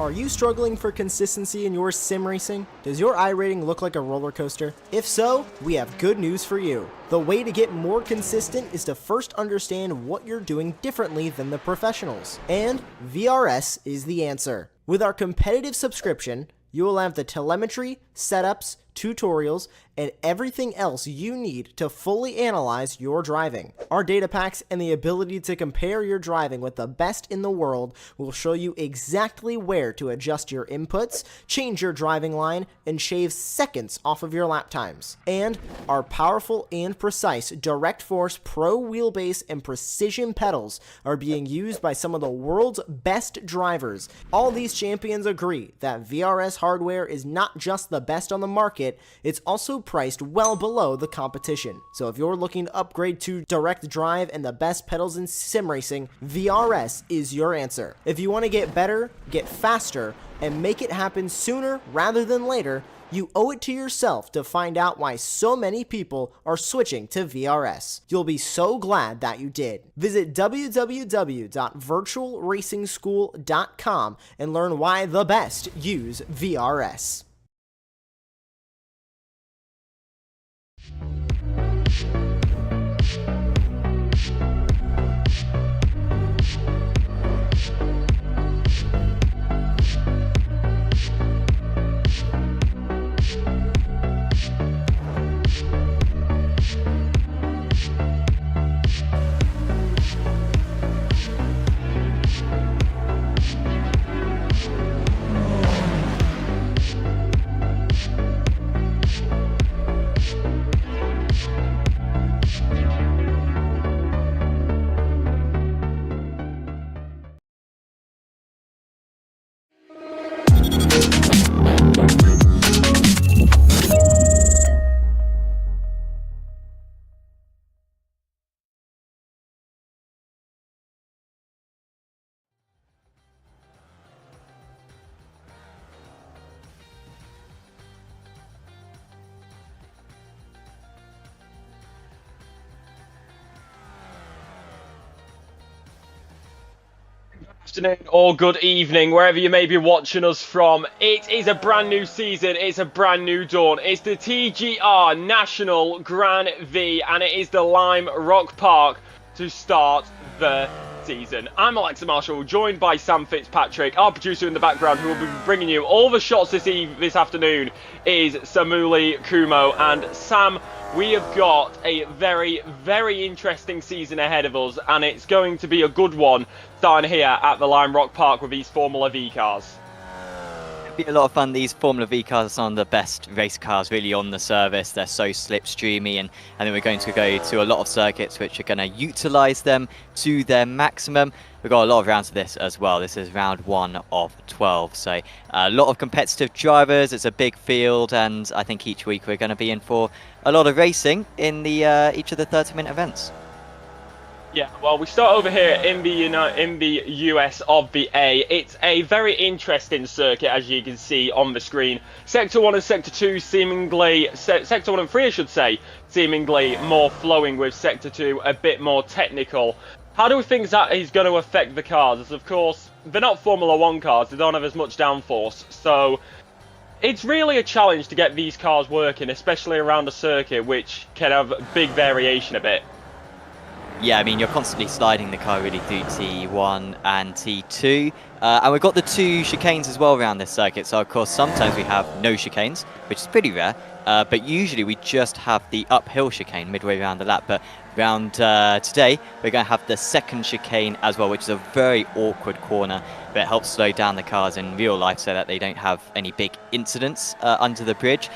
Are you struggling for consistency in your sim racing? Does your iRating look like a roller coaster? If so, we have good news for you. The way to get more consistent is to first understand what you're doing differently than the professionals. And VRS is the answer. With our competitive subscription, you will have the telemetry, setups, tutorials, and everything else you need to fully analyze your driving. Our data packs and the ability to compare your driving with the best in the world will show you exactly where to adjust your inputs, change your driving line, and shave seconds off of your lap times. And our powerful and precise Direct Force Pro wheelbase and precision pedals are being used by some of the world's best drivers. All these champions agree that VRS hardware is not just the best on the market, it's also priced well below the competition. So if you're looking to upgrade to direct drive and the best pedals in sim racing, VRS is your answer. If you want to get better, get faster, and make it happen sooner rather than later, you owe it to yourself to find out why so many people are switching to VRS. You'll be so glad that you did. Visit www.virtualracingschool.com and learn why the best use VRS. Afternoon or good evening, wherever you may be watching us from. It is a brand new season, it's a brand new dawn. It's the TGR National Grand V, and it is the Lime Rock Park to start the season. I'm Alexa Marshall, joined by Sam Fitzpatrick, our producer in the background, who will be bringing you all the shots this afternoon is Samuli Kumo. And Sam, we have got a very, very interesting season ahead of us, and it's going to be a good one starting here at the Lime Rock Park with these Formula V cars. It'll be a lot of fun. These Formula V cars are some of the best race cars really on the service. They're so slipstreamy, and then we're going to go to a lot of circuits which are going to utilise them to their maximum. We've got a lot of rounds of this as well. This is round 1 of 12, so a lot of competitive drivers. It's a big field, and I think each week we're going to be in for a lot of racing in the each of the 30-minute events. Yeah, well, we start over here in the US of the A. It's a very interesting circuit, as you can see on the screen. Sector 1 and Sector 2 seemingly, Sector 1 and 3 I should say, seemingly more flowing, with Sector 2 a bit more technical. How do we think that is going to affect the cars? As of course, they're not Formula 1 cars, they don't have as much downforce, so it's really a challenge to get these cars working, especially around a circuit which can have big variation a bit. Yeah, I mean, you're constantly sliding the car really through T1 and T2. And we've got the 2 chicanes as well around this circuit. So, of course, sometimes we have no chicanes, which is pretty rare. But usually we just have the uphill chicane midway around the lap. But round today, we're going to have the second chicane as well, which is a very awkward corner. But it helps slow down the cars in real life so that they don't have any big incidents under the bridge.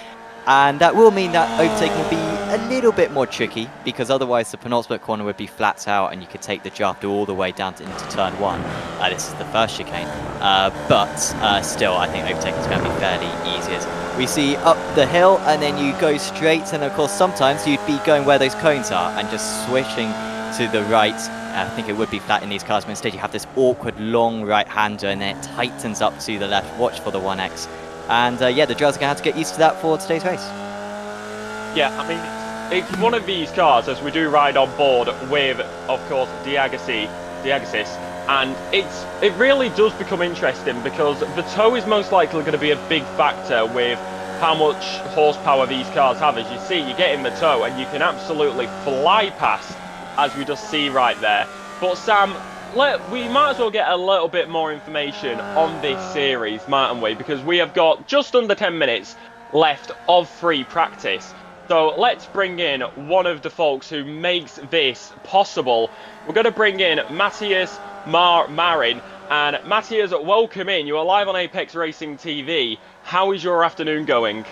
And that will mean that overtaking will be a little bit more tricky, because otherwise the penultimate corner would be flat out and you could take the draft all the way down into turn 1. This is the first chicane. But still, I think overtaking is going to be fairly easy. As we see up the hill and then you go straight, and of course sometimes you'd be going where those cones are and just switching to the right. I think it would be flat in these cars, but instead you have this awkward long right-hander and then it tightens up to the left. Watch for the 1X. And yeah, the drivers are going to have to get used to that for today's race. Yeah, I mean, it's one of these cars, as we do ride on board with, of course, Diagesis, And it really does become interesting because the tow is most likely going to be a big factor with how much horsepower these cars have. As you see, you get in the tow and you can absolutely fly past, as we just see right there. But Sam, we might as well get a little bit more information on this series, mightn't we? Because we have got just under 10 minutes left of free practice. So let's bring in one of the folks who makes this possible. We're going to bring in Matias Marin. And Matias, welcome in. You are live on Apex Racing TV. How is your afternoon going?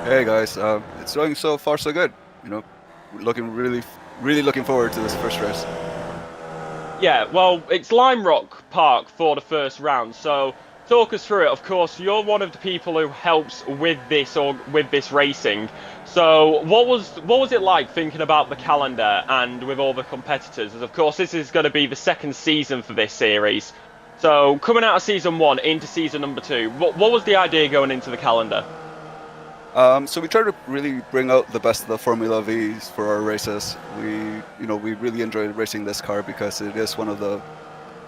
Hey guys, it's going so far so good. You know, really looking forward to this first race. Yeah, well, it's Lime Rock Park for the first round, so talk us through it. Of course, you're one of the people who helps with this racing. So what was it like thinking about the calendar and with all the competitors? As of course, this is going to be the second season for this series. So coming out of season 1 into season number 2, what was the idea going into the calendar? So we try to really bring out the best of the Formula Vs for our races. We really enjoy racing this car because it is one of the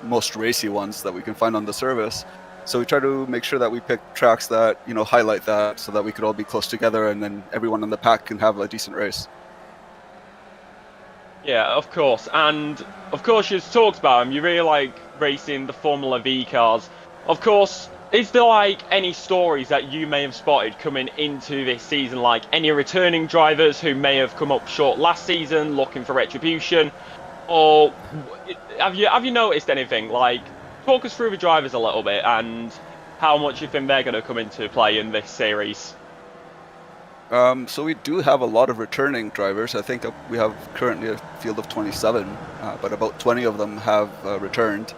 most racy ones that we can find on the service. So we try to make sure that we pick tracks that, highlight that so that we could all be close together and then everyone in the pack can have a decent race. Yeah, of course. And of course, you've talked about them. You really like racing the Formula V cars. Of course, is there like any stories that you may have spotted coming into this season, like any returning drivers who may have come up short last season looking for retribution, or have you noticed anything? Like, talk us through the drivers a little bit and how much you think they're going to come into play in this series. So we do have a lot of returning drivers. I think we have currently a field of 27, but about 20 of them have returned.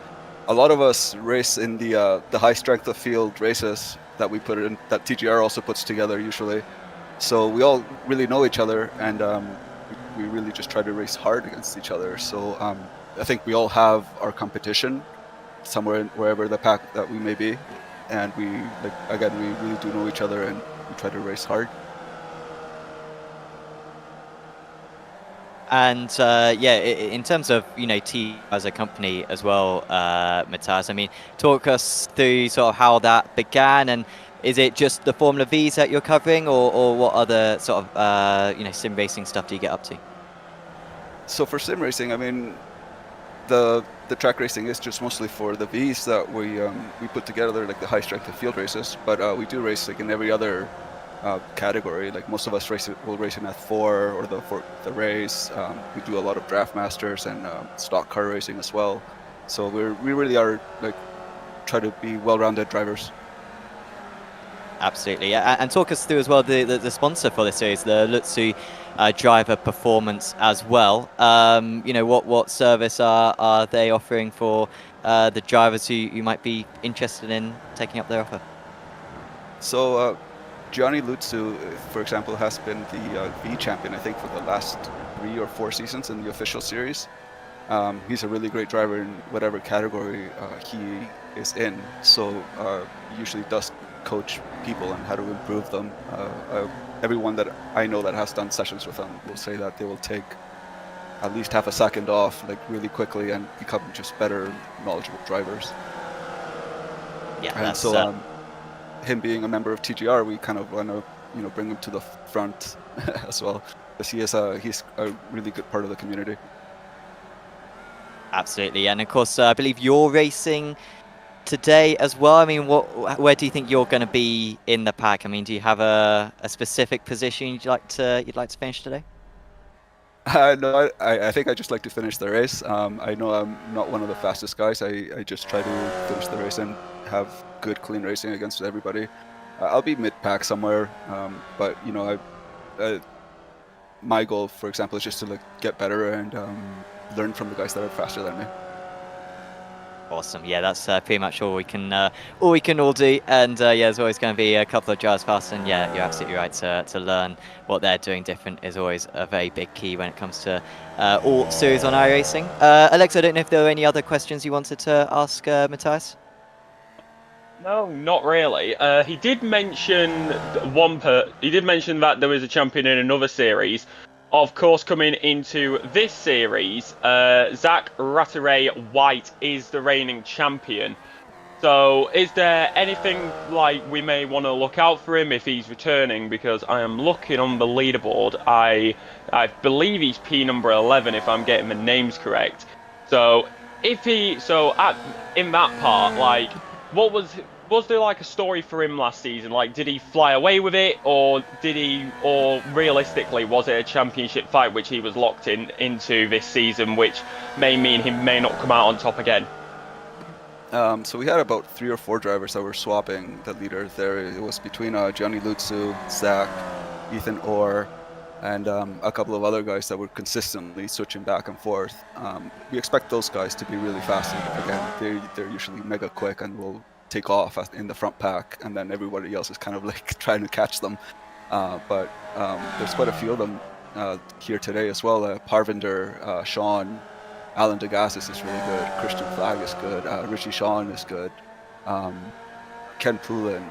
A lot of us race in the high strength of field races that we put in, that TGR also puts together usually. So we all really know each other, and we really just try to race hard against each other. So I think we all have our competition somewhere, wherever the pack that we may be, and we really do know each other, and we try to race hard. And in terms of T as a company as well, Matias, I mean, talk us through sort of how that began, and is it just the Formula Vs that you're covering, or what other sort of sim racing stuff do you get up to? So for sim racing, I mean, the track racing is just mostly for the Vs that we put together, like the high strength of field races. But we do race like in every other category. Like most of us will race in F4 or the race. We do a lot of draft masters and stock car racing as well. So we really are like try to be well-rounded drivers. Absolutely, yeah. And talk us through as well the sponsor for this series, the Lutzu Driver Performance as well. What service are they offering for the drivers who might be interested in taking up their offer? So Gianni Lutzu, for example, has been the V champion, I think, for the last 3 or 4 seasons in the official series. He's a really great driver in whatever category he is in. So he usually does coach people on how to improve them. Everyone that I know that has done sessions with him will say that they will take at least half a second off, like really quickly, and become just better, knowledgeable drivers. Yeah, and so him being a member of TGR, we kind of want to bring him to the front as well, because he's a really good part of the community. Absolutely, and of course, I believe you're racing today as well. I mean, where do you think you're going to be in the pack? I mean, do you have a specific position you'd like to finish today? No, I think I just like to finish the race. I know I'm not one of the fastest guys. I just try to finish the race and have good, clean racing against everybody. I'll be mid-pack somewhere, but my goal, for example, is just to get better and learn from the guys that are faster than me. Awesome. Yeah, that's pretty much all we can all do. And there's always going to be a couple of drivers faster. And yeah, you're absolutely right. To learn what they're doing different is always a very big key when it comes to all series on iRacing. Alexa, I don't know if there were any other questions you wanted to ask Matias. No, not really. He did mention that there was a champion in another series. Of course, coming into this series, Zach Ratteray-White is the reigning champion. So, is there anything like we may want to look out for him if he's returning? Because I am looking on the leaderboard. I believe he's P number 11 if I'm getting the names correct. So, in that part, like, was there like a story for him last season? Like, did he fly away with it, or realistically, was it a championship fight which he was locked into this season, which may mean he may not come out on top again? So we had about 3 or 4 drivers that were swapping the leader there. It was between Johnny Lutsu, Zach, Ethan Orr, and a couple of other guys that were consistently switching back and forth. We expect those guys to be really fast. Again, they're usually mega quick and will take off in the front pack, and then everybody else is kind of like trying to catch them. But there's quite a few of them here today as well. Parvinder, Sean, Alan Degassis is really good. Christian Flagg is good. Richie Sean is good. Ken Poulin.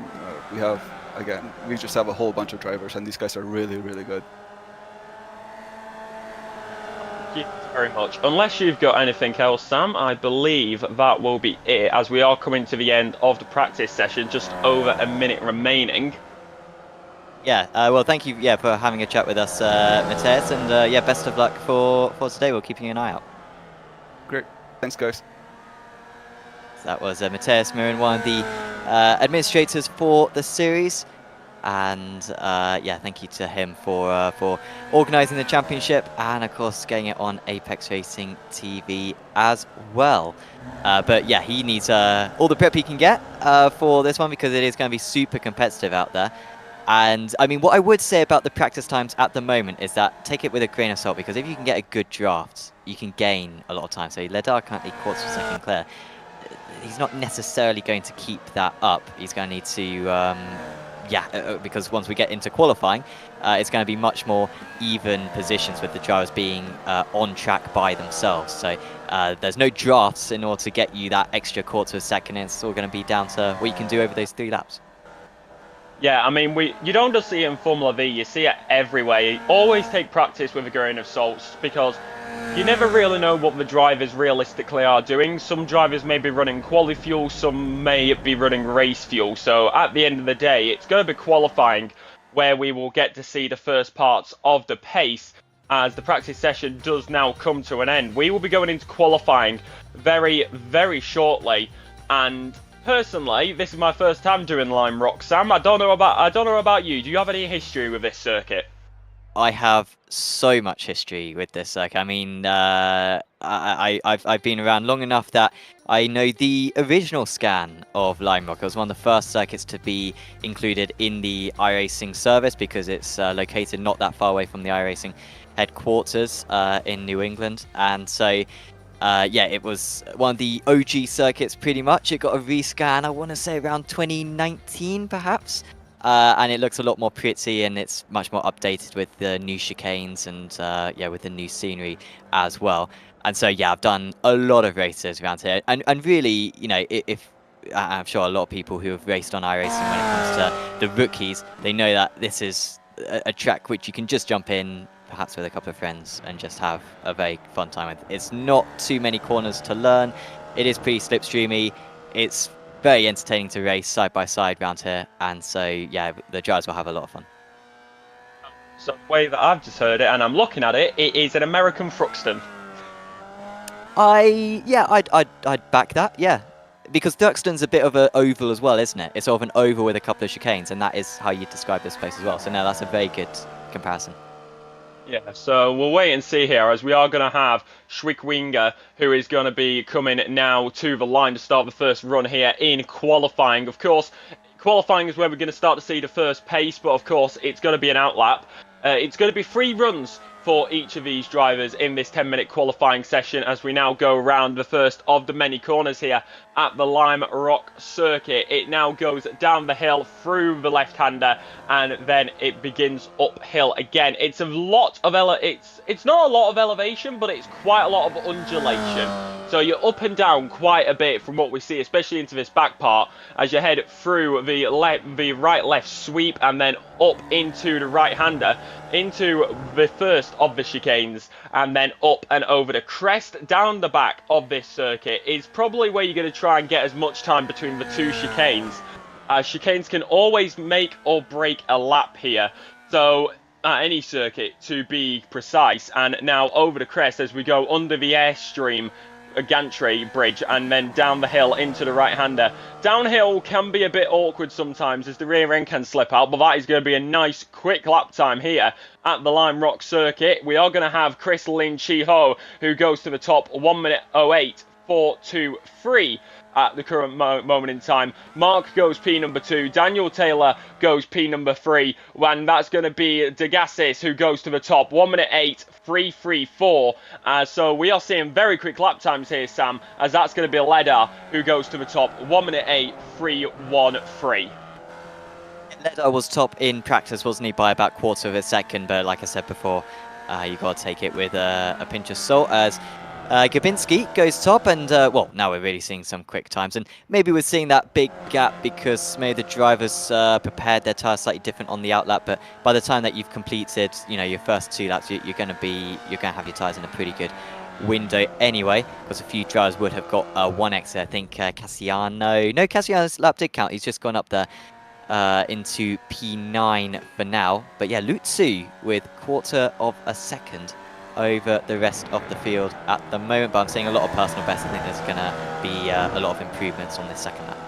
We just have a whole bunch of drivers, and these guys are really, really good. Thank you very much. Unless you've got anything else, Sam, I believe that will be it, as we are coming to the end of the practice session, just over a minute remaining. Yeah, well, thank you for having a chat with us, Matias, and best of luck for today. We're keeping an eye out. Great. Thanks, guys. So that was Matias Marin, one of the administrators for the series. And thank you to him for organising the championship and, of course, getting it on Apex Racing TV as well. But yeah, he needs all the prep he can get for this one, because it is going to be super competitive out there. And I mean, what I would say about the practice times at the moment is that take it with a grain of salt, because if you can get a good draft, you can gain a lot of time. So Ledar currently quarters for second clear. He's not necessarily going to keep that up. He's going to need to, because once we get into qualifying, it's going to be much more even positions with the drivers being on track by themselves. So there's no drafts in order to get you that extra quarter of a second. It's all going to be down to what you can do over those 3 laps. Yeah, I mean, you don't just see it in Formula V, you see it everywhere. You always take practice with a grain of salt, because you never really know what the drivers realistically are doing. Some drivers may be running quali fuel, some may be running race fuel. So at the end of the day, it's going to be qualifying where we will get to see the first parts of the pace, as the practice session does now come to an end. We will be going into qualifying very, very shortly, and personally, this is my first time doing Lime Rock, Sam. I don't know about you. Do you have any history with this circuit? I have so much history with this circuit. I mean, I've been around long enough that I know the original scan of Lime Rock. It was one of the first circuits to be included in the iRacing service, because it's located not that far away from the iRacing headquarters in New England. And so it was one of the OG circuits pretty much. It got a rescan, I want to say around 2019 perhaps. And it looks a lot more pretty, and it's much more updated with the new chicanes and with the new scenery as well. And so I've done a lot of races around here, and really, if I'm sure a lot of people who have raced on iRacing, when it comes to the rookies, they know that this is a track which you can just jump in, perhaps with a couple of friends, and just have a very fun time with. It's not too many corners to learn. It is pretty slipstreamy. It's very entertaining to race side by side around here, and so the drivers will have a lot of fun. So the way that I've just heard it, and I'm looking at it, it is an American Thruxton. I'd back that, because Thruxton's a bit of an oval as well, isn't it? It's sort of an oval with a couple of chicanes, and that is how you describe this place as well. So no, that's a very good comparison. Yeah, so we'll wait and see here, as we are going to have Schwickwinger, who is going to be coming now to the line to start the first run here in qualifying. Of course, qualifying is where we're going to start to see the first pace, but of course it's going to be an outlap. It's going to be 3 runs for each of these drivers in this 10-minute qualifying session, as we now go around the first of the many corners here at the Lime Rock circuit. It now goes down the hill through the left-hander, and then it begins uphill again. It's a lot of it's not a lot of elevation, but it's quite a lot of undulation. So you're up and down quite a bit from what we see, especially into this back part, as you head through the right-left sweep and then up into the right-hander, into the first of the chicanes, and then up and over the crest. Down the back of this circuit is probably where you're going to try and get as much time between the two chicanes. Chicanes can always make or break a lap here. So any circuit, to be precise. And now over the crest as we go under the airstream, a gantry bridge, and then down the hill into the right-hander. Downhill can be a bit awkward sometimes as the rear end can slip out, but that is going to be a nice quick lap time here at the Lime Rock circuit. We are going to have Chris Lim Chi Ho, who goes to the top 1:08.423 at the current moment in time. Mark goes P number 2. Daniel Taylor goes P number 3. And that's going to be Degassis who goes to the top 1:08.334. So we are seeing very quick lap times here, Sam, as that's going to be Ledar who goes to the top 1:08.313. Ledar was top in practice, wasn't he, by about quarter of a second, but like I said before, you got to take it with a pinch of salt as Gabinski goes top, and well, now we're really seeing some quick times, and maybe we're seeing that big gap because maybe the drivers prepared their tyres slightly different on the outlap. But by the time that you've completed, you know, your first 2 laps, you're going to have your tyres in a pretty good window anyway, because a few drivers would have got 1 exit. I think Cassiano's lap did count. He's just gone up there into P9 for now. But yeah, Lutsu with quarter of a second over the rest of the field at the moment, but I'm seeing a lot of personal bests. I think there's going to be a lot of improvements on this second lap.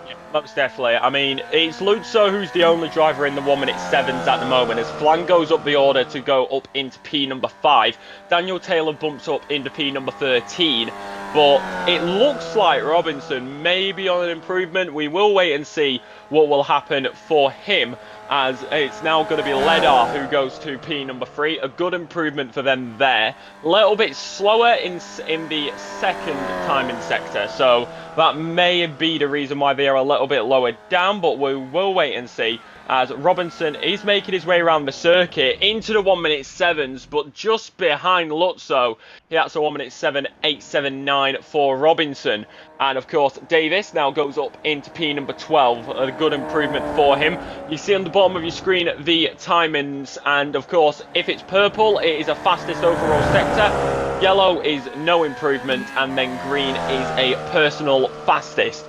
Yeah, most definitely. I mean, it's Lutso who's the only driver in the 1:07s at the moment, as Flan goes up the order to go up into P number 5. Daniel Taylor bumps up into P number 13, but it looks like Robinson may be on an improvement. We will wait and see what will happen for him, as it's now going to be Ledar who goes to P number 3. A good improvement for them there. A little bit slower in the second timing sector, so that may be the reason why they are a little bit lower down, but we will wait and see, as Robinson is making his way around the circuit into the 1:07s, but just behind Lutzo. That's a 1:07.879 for Robinson. And of course, Davis now goes up into P number 12. A good improvement for him. You see on the bottom of your screen the timings, and of course, if it's purple, it is a fastest overall sector. Yellow is no improvement, and then green is a personal fastest.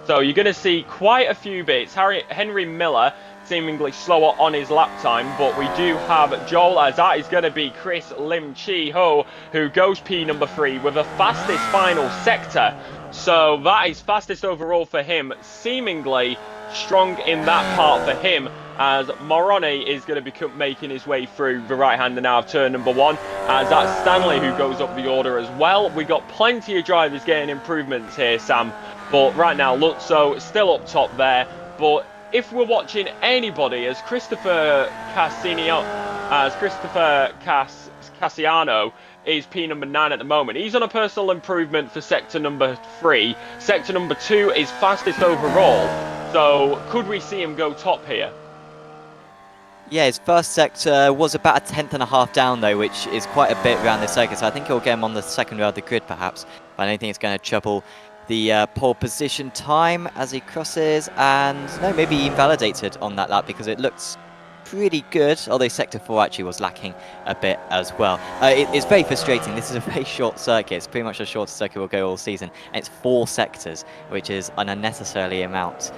So you're going to see quite a few bits. Henry Miller seemingly slower on his lap time, but we do have Joel, as that is going to be Chris Lim Chi Ho, who goes P number 3 with the fastest final sector. So that is fastest overall for him, seemingly strong in that part for him, as Moroni is going to be making his way through the right-hander now of turn number 1, as that's Stanley who goes up the order as well. We got plenty of drivers getting improvements here, Sam, but right now Lutzo still up top there. But if we're watching anybody, as Christopher Cassiano is P number 9 at the moment. He's on a personal improvement for sector number 3. Sector number 2 is fastest overall. So could we see him go top here? Yeah, his first sector was about a 10.5 down though, which is quite a bit around the circuit. So I think he'll get him on the second row of the grid perhaps. But I don't think it's going to trouble the pole position time as he crosses, and no, maybe he invalidated on that lap because it looks pretty good, although sector 4 actually was lacking a bit as well. It's very frustrating. This is a very short circuit. It's pretty much the shortest circuit we'll go all season, and it's 4 sectors, which is an unnecessarily amount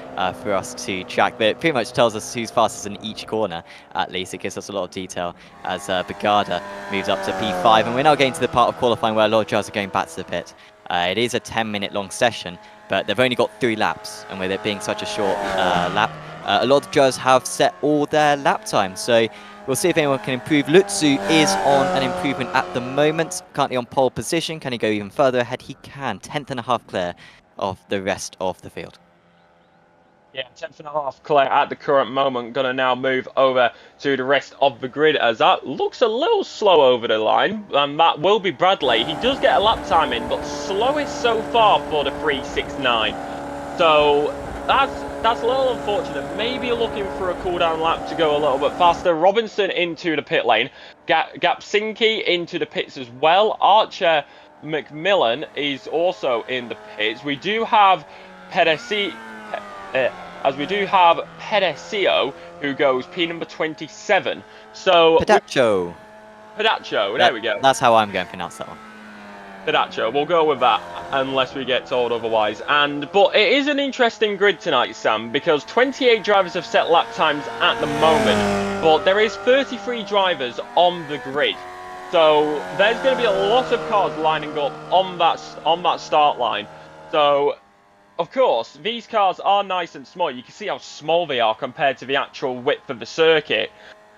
for us to track, but it pretty much tells us who's fastest in each corner. At least it gives us a lot of detail as Bagada moves up to P5, and we're now getting to the part of qualifying where a lot of drivers are going back to the pit. It is a 10-minute long session, but they've only got 3 laps, and with it being such a short lap, a lot of drivers have set all their lap times, so we'll see if anyone can improve. Lutsu is on an improvement at the moment, currently on pole position. Can he go even further ahead? He can, 10th.5 clear of the rest of the field. Yeah, 10th.5 clear at the current moment. Going to now move over to the rest of the grid, as that looks a little slow over the line. And that will be Bradley. He does get a lap time in, but slowest so far for the 3.69. So that's a little unfortunate. Maybe looking for a cooldown lap to go a little bit faster. Robinson into the pit lane. Gapsinki into the pits as well. Archer McMillan is also in the pits. We do have Pedesio, who goes P number 27. So Pedacho. There we go. That's how I'm going to pronounce that one. Pedacho, we'll go with that unless we get told otherwise. But it is an interesting grid tonight, Sam, because 28 drivers have set lap times at the moment, but there is 33 drivers on the grid. So there's going to be a lot of cars lining up on that start line. So of course these cars are nice and small. You can see how small they are compared to the actual width of the circuit.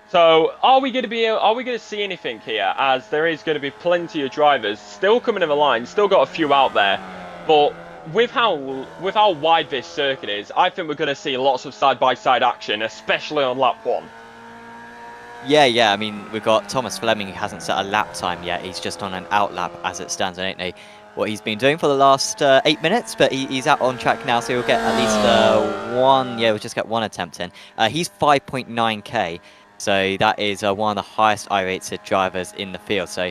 So are we going to see anything here, as there is going to be plenty of drivers still coming in the line, still got a few out there, but with how wide this circuit is, I think we're going to see lots of side-by-side action, especially on lap 1. Yeah, I mean, we've got Thomas Fleming, who hasn't set a lap time yet. He's just on an out lap as it stands. I don't know what he's been doing for the last 8 minutes, but he's out on track now, so he'll get at least we'll just get one attempt in. He's 5.9k. So that is one of the highest I-rated drivers in the field. So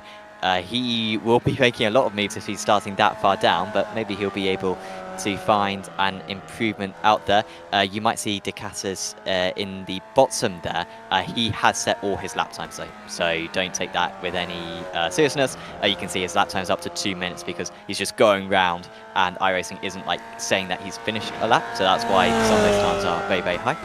he will be making a lot of moves if he's starting that far down, but maybe he'll be able to find an improvement out there. You might see De Casas in the bottom there. He has set all his lap times though, so don't take that with any seriousness. You can see his lap time's up to 2 minutes because he's just going round, and iRacing isn't like saying that he's finished a lap, so that's why some of those times are very, very high.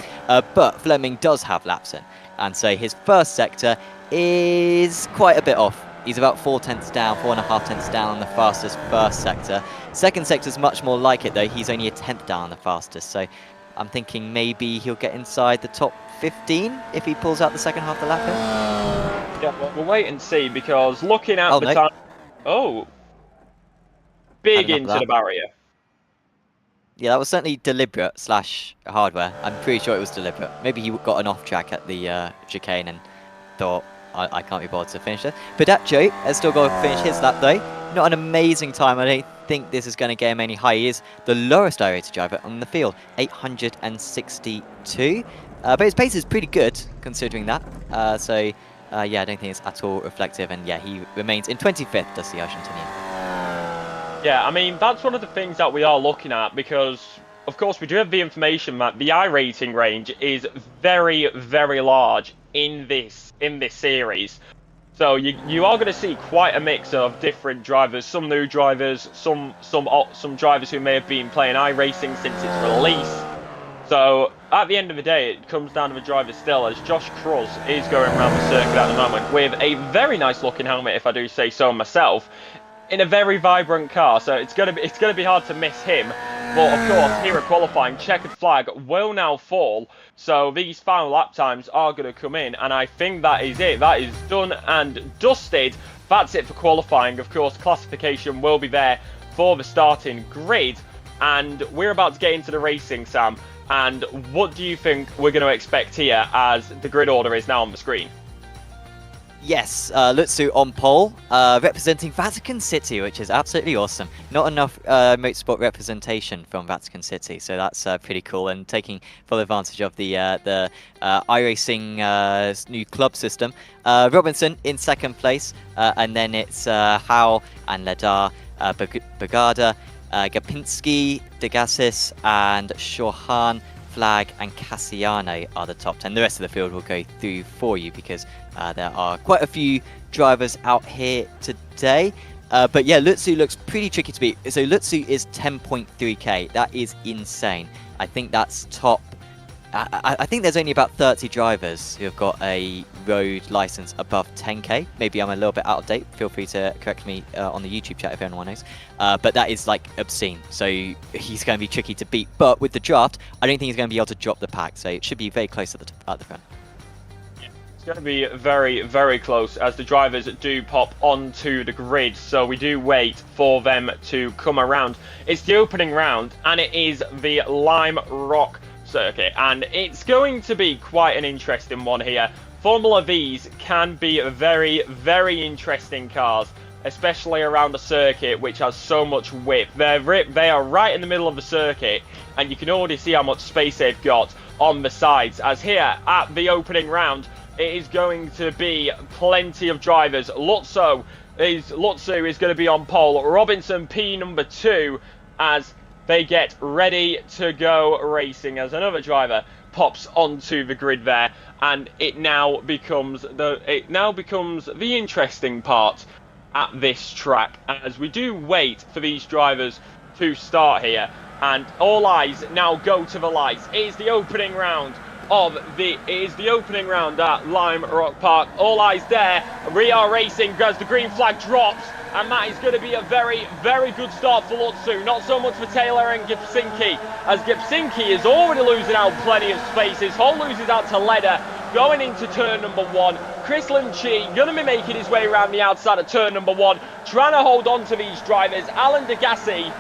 But Fleming does have laps in, and so his first sector is quite a bit off. He's about 4 tenths down, 4.5 tenths down on the fastest first sector. Second sector is much more like it though. He's only a tenth down on the fastest, so I'm thinking maybe he'll get inside the top 15 if he pulls out the second half of the lap here. Yeah, well, we'll wait and see, because looking at the time... Oh! Big into the barrier. Yeah, that was certainly deliberate / hardware. I'm pretty sure it was deliberate. Maybe he got an off track at the chicane and thought, I can't be bothered to finish it. Pedacho has still got to finish his lap though. Not an amazing time. I don't think this is going to get him any higher. He is the lowest I-rated driver on the field, 862. But his pace is pretty good considering that. Yeah, I don't think it's at all reflective. And yeah, he remains in 25th, does the Argentinian. Yeah, I mean, that's one of the things that we are looking at, because of course we do have the information that the I-rating range is very, very large in this series. So you are going to see quite a mix of different drivers, some new drivers, some drivers who may have been playing iRacing since its release. So at the end of the day, it comes down to the drivers still, as Josh Cruz is going around the circuit at the moment with a very nice looking helmet, if I do say so myself, in a very vibrant car. So it's going to be hard to miss him. But of course, here at qualifying, checkered flag will now fall. So these final lap times are going to come in, and I think that is it. That is done and dusted. That's it for qualifying. Of course, classification will be there for the starting grid, and we're about to get into the racing, Sam. And what do you think we're going to expect here, as the grid order is now on the screen? Yes, Lutzu on pole, representing Vatican City, which is absolutely awesome. Not enough motorsport representation from Vatican City, so that's pretty cool, and taking full advantage of the iRacing new club system. Robinson in second place, and then it's Howe and Ledar, Bagada, Gapinski, Degassis, and Chauhan, Flag, and Cassiano are the top 10. The rest of the field will go through for you, because there are quite a few drivers out here today. But yeah, Lutzu looks pretty tricky to beat. So Lutzu is 10.3k. That is insane. I think that's top. I think there's only about 30 drivers who have got a road license above 10k. Maybe I'm a little bit out of date. Feel free to correct me on the YouTube chat if anyone knows. But that is like obscene. So he's going to be tricky to beat. But with the draft, I don't think he's going to be able to drop the pack. So it should be very close at the front. It's going to be very, very close, as the drivers do pop onto the grid. So we do wait for them to come around. It's the opening round, and it is the Lime Rock circuit, and it's going to be quite an interesting one here. Formula V's can be very, very interesting cars, especially around the circuit, which has so much width. They are right in the middle of the circuit, and you can already see how much space they've got on the sides, as here at the opening round it is going to be plenty of drivers. Lutzo Lutzu is going to be on pole. Robinson P number 2 as they get ready to go racing as another driver pops onto the grid there, and it now becomes the interesting part at this track as we do wait for these drivers to start here, and all eyes now go to the lights. It is the opening round at Lime Rock Park. All eyes there. We are racing as the green flag drops, and that is going to be a very, very good start for Lutzu. Not so much for Taylor and Gipsinki, as Gipsinki is already losing out plenty of space. His whole loses out to Leder going into turn number 1. Chris Chi going to be making his way around the outside of turn number 1, trying to hold on to these drivers. Alan Degassis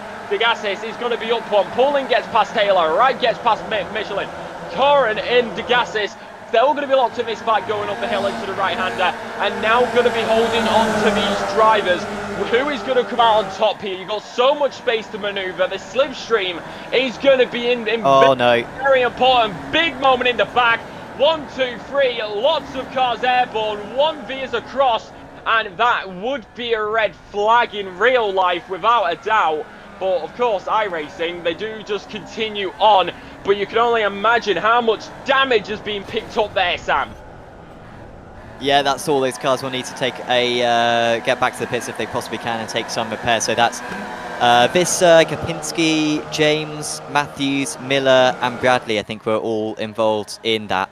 is going to be up one. Pauling gets past Taylor, Wright gets past Michelin. Corin and Degassis, they're all going to be locked in this fight going up the hill into the right-hander, and now going to be holding on to these drivers. Who is going to come out on top here? You've got so much space to manoeuvre. The slipstream is going to be in very important. Big moment in the back. 1, 2, 3, lots of cars airborne. One veers across, and that would be a red flag in real life without a doubt. But of course, iRacing, they do just continue on. But you can only imagine how much damage has been picked up there, Sam. Yeah, that's all those cars will need to take a get back to the pits if they possibly can and take some repair. So that's Visser, Kapinski, James, Matthews, Miller and Bradley, I think, were all involved in that.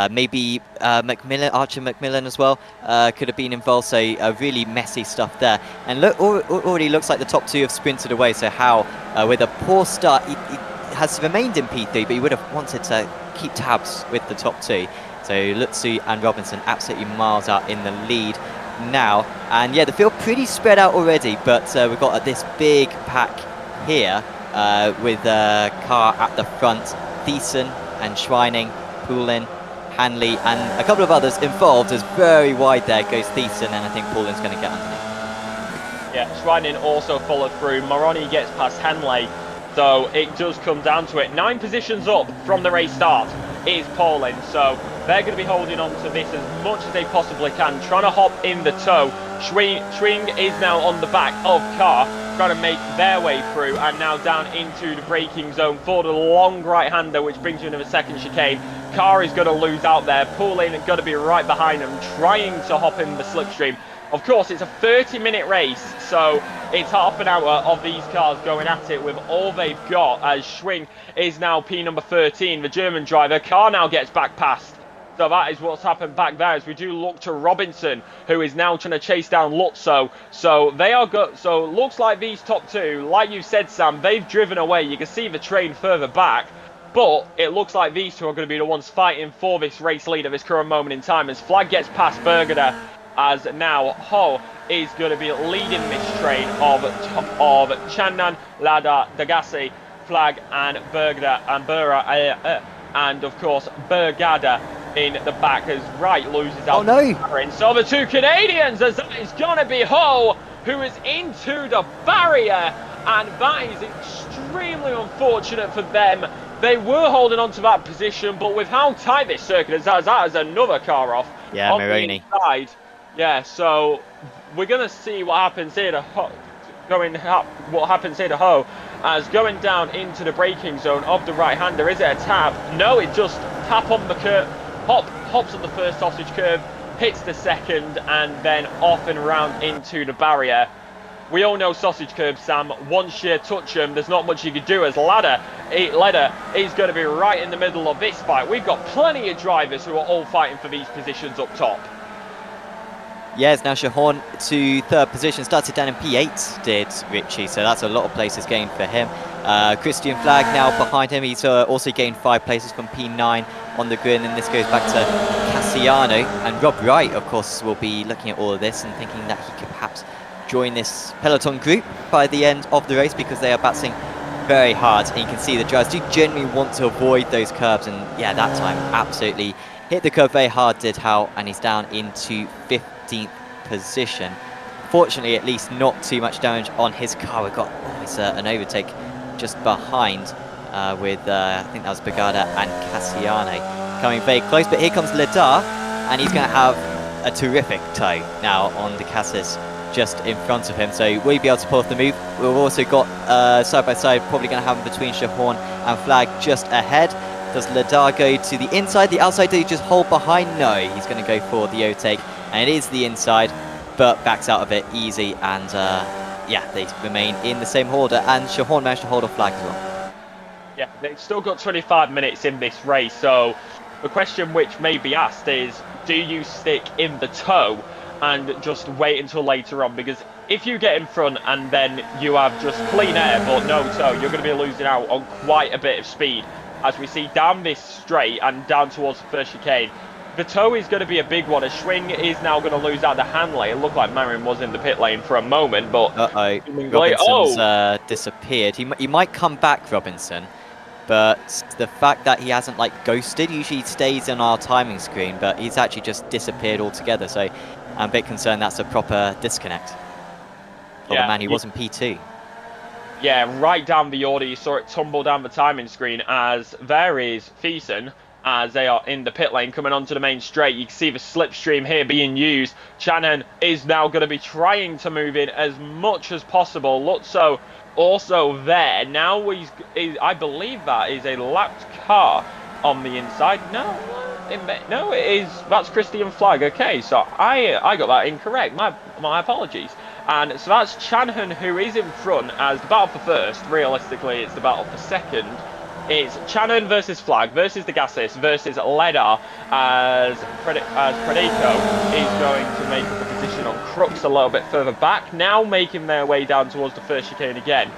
Maybe Archer McMillan as well could have been involved, so really messy stuff there. And look, already looks like the top 2 have sprinted away, so Howe, with a poor start, he has remained in P3, but he would have wanted to keep tabs with the top 2. So Lutzu and Robinson absolutely miles out in the lead now. And yeah, the field pretty spread out already, but we've got this big pack here with Carr at the front, Thiessen and Schweining, Poulin, Hanley and a couple of others involved. As very wide there goes Thiessen, and I think Paulin's going to get underneath. Yeah, Schweining also followed through. Moroni gets past Hanley, so it does come down to it. 9 positions up from the race start is Paulin, so they're going to be holding on to this as much as they possibly can, trying to hop in the toe. Schwing is now on the back of Carr, trying to make their way through, and now down into the braking zone for the long right-hander, which brings you into the second chicane. Carr is going to lose out there. Pauline is going to be right behind him, trying to hop in the slipstream. Of course, it's a 30-minute race, so it's half an hour of these cars going at it with all they've got, as Schwing is now P number 13, the German driver. Carr now gets back past. So that is what's happened back there, as we do look to Robinson, who is now trying to chase down Lutzo. So they are good. So looks like these top 2, like you said, Sam, they've driven away. You can see the train further back. But it looks like these 2 are going to be the ones fighting for this race lead at this current moment in time, as Flag gets past Bergeder, as now Ho is going to be leading this train of Chandan, Lada, Degassi, Flag and Bergeder and Bura, and of course Bergada in the back as Wright loses out. Oh no! Marin. So the 2 Canadians, as that is going to be Ho, who is into the barrier, and that is extremely unfortunate for them. They were holding on to that position, but with how tight this circuit is, that is another car off. Yeah, Maroney. Yeah, so we're going to see what happens here to Ho, as going down into the braking zone of the right-hander. Is it a tab? No, it just tap on the curve, hops on the first sausage curve, hits the second, and then off and round into the barrier. We all know sausage curbs, Sam. Once you touch them, there's not much you can do, as Leder is going to be right in the middle of this fight. We've got plenty of drivers who are all fighting for these positions up top. Yes, now Shahorn to 3rd position, started down in P8, did Richie, so that's a lot of places gained for him. Christian Flag now behind him, he's also gained 5 places from P9 on the grid, and this goes back to Cassiano. And Rob Wright, of course, will be looking at all of this and thinking that he could perhaps join this peloton group by the end of the race, because they are battling very hard, and you can see the drivers do genuinely want to avoid those curbs, and yeah, that time absolutely hit the curb very hard, did Howe, and he's down into 15th position. Fortunately, at least not too much damage on his car. We've got almost an overtake just behind with, I think that was Bagada and Cassiano coming very close, but here comes Ledar, and he's going to have a terrific toe now on De Cassis just in front of him, so will he be able to pull off the move? We've also got side by side, probably going to happen between Shahorn and Flag just ahead. Does Ladar go to the inside? The outside, do you just hold behind? No, he's going to go for the overtake, and it is the inside, but backs out of it easy, and yeah, they remain in the same order, and Shahorn managed to hold off Flag as well. Yeah, they've still got 25 minutes in this race, so the question which may be asked is, do you stick in the tow and just wait until later on? Because if you get in front and then you have just clean air but no tow, you're going to be losing out on quite a bit of speed. As we see down this straight and down towards the first chicane, the tow is going to be a big one. A swing is now going to lose out the hand lane. It looked like Marin was in the pit lane for a moment, but Robinson's disappeared. He might come back, Robinson, but the fact that he hasn't like ghosted, usually he stays on our timing screen, but he's actually just disappeared altogether, so I'm a bit concerned that's a proper disconnect of the man who was in P2. Yeah, right down the order, you saw it tumble down the timing screen as there is Thiessen, as they are in the pit lane coming onto the main straight. You can see the slipstream here being used. Channon is now going to be trying to move in as much as possible. Lutzo also there. Now I believe that is a lapped car on the inside. No, it is. That's Christian Flag. Okay, so I got that incorrect. My apologies. And so that's Chanhan who is in front as the battle for first. Realistically, it's the battle for second. It's Channon versus Flag versus the Gassis versus Ledar as Predeco is going to make up a position on Crux a little bit further back. Now making their way down towards the first chicane again.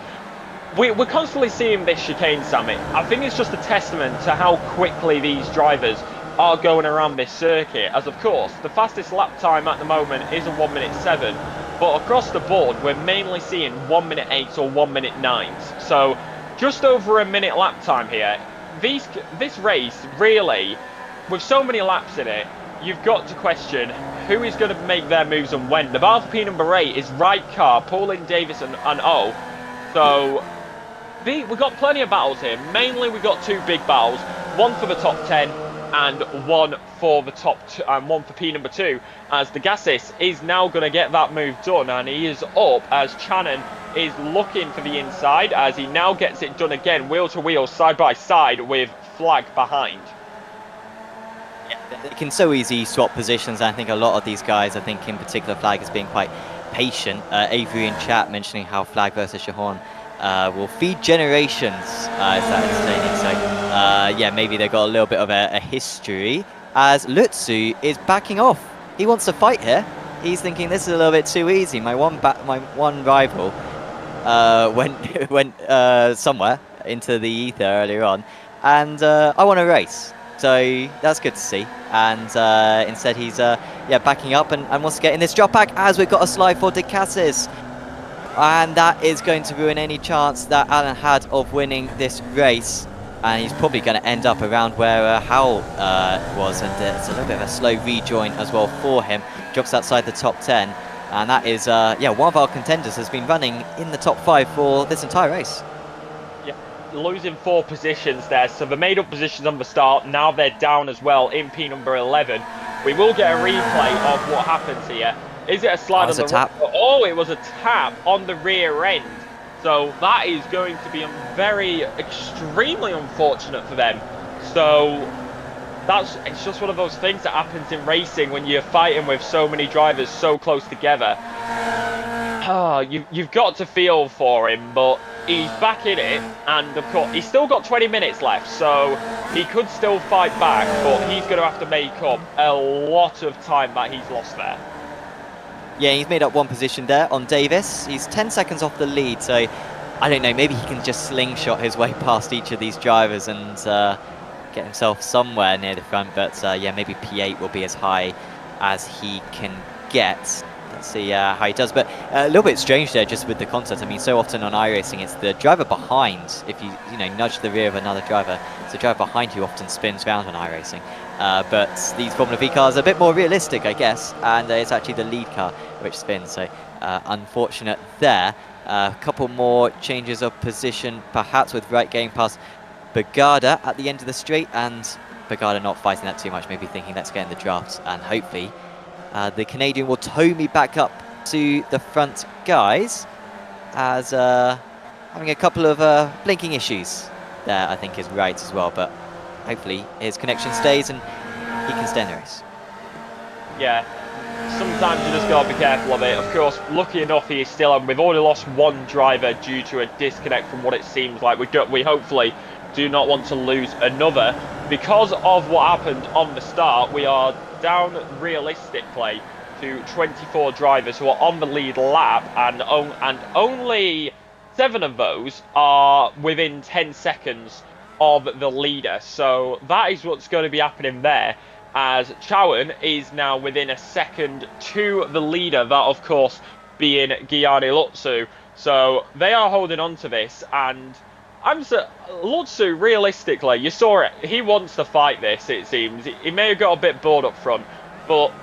We're constantly seeing this chicane, Sammy. I think it's just a testament to how quickly these drivers are going around this circuit. As of course, the fastest lap time at the moment is a 1:07. But across the board, we're mainly seeing 1:08 or 1:09s. So just over a minute lap time here. This race, really, with so many laps in it, you've got to question who is going to make their moves and when. The battle for P number 8 is right car, Pauline Davis and O. So we've got plenty of battles here. Mainly we've got two big battles, one for the top 10 and one for the top and one for P number 2, as the Gassis is now going to get that move done, and he is up as Channon is looking for the inside as he now gets it done again, wheel to wheel, side by side with Flag behind. Yeah, they can so easily swap positions. I think a lot of these guys, I think in particular Flag, has been quite patient. Avery in chat mentioning how Flag versus Shahorn will feed generations. Is that entertaining? So yeah, maybe they've got a little bit of a history, as Lutzu is backing off. He wants to fight here. He's thinking this is a little bit too easy. My one rival went somewhere into the ether earlier on, and I want to race. So that's good to see. And instead he's backing up and wants to get in this drop back, as we've got a slide for De Cassis. And that is going to ruin any chance that Alan had of winning this race. And he's probably going to end up around where Howell was. And it's a little bit of a slow rejoin as well for him. Drops outside the top 10. And that is, one of our contenders has been running in the top 5 for this entire race. Yeah, losing 4 positions there. So they made up positions on the start. Now they're down as well in P number 11. We will get a replay of what happens here. Is it a slide on the tap? Oh, it was a tap on the rear end. So that is going to be extremely unfortunate for them. So it's just one of those things that happens in racing when you're fighting with so many drivers so close together. You've got to feel for him, but he's back in it, and of course he's still got 20 minutes left, so he could still fight back, but he's going to have to make up a lot of time that he's lost there. Yeah, he's made up 1 position there on Davis. He's 10 seconds off the lead, so I don't know, maybe he can just slingshot his way past each of these drivers and get himself somewhere near the front. But yeah, maybe P8 will be as high as he can get. Let's see how he does. But a little bit strange there just with the concept. I mean, so often on iRacing, it's the driver behind. If you nudge the rear of another driver, it's the driver behind who often spins round on iRacing. But these Formula V cars are a bit more realistic, I guess, and it's actually the lead car which spins, so unfortunate there. A couple more changes of position, perhaps with right getting past Bagada at the end of the straight, and Bagada not fighting that too much, maybe thinking let's get in the drafts, and hopefully the Canadian will tow me back up to the front guys, as having a couple of blinking issues there, I think is right as well, but hopefully his connection stays and he can stay in the race. Yeah, sometimes you just gotta be careful of it. Of course, lucky enough he is still on. We've already lost one driver due to a disconnect from what it seems like. We hopefully do not want to lose another. Because of what happened on the start, we are down realistically to 24 drivers who are on the lead lap, and only 7 of those are within 10 seconds of the leader. So that is what's going to be happening there, as Chowan is now within a second to the leader, that of course being Gianni Lutsu. So they are holding on to this, and Lutsu, realistically, you saw it, he wants to fight this, it seems. He may have got a bit bored up front, but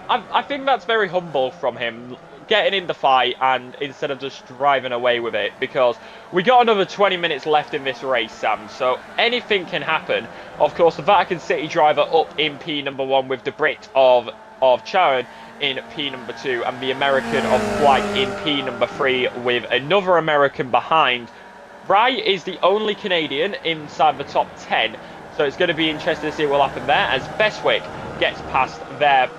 I think that's very humble from him, getting in the fight and instead of just driving away with it, because we got another 20 minutes left in this race, Sam, so anything can happen. Of course, the Vatican City driver up in P number 1 with the Brit of Chowan in P number 2, and the American of Flight in P number 3 with another American behind. Rye is the only Canadian inside the top 10, so it's going to be interesting to see what will happen there, as Beswick gets past their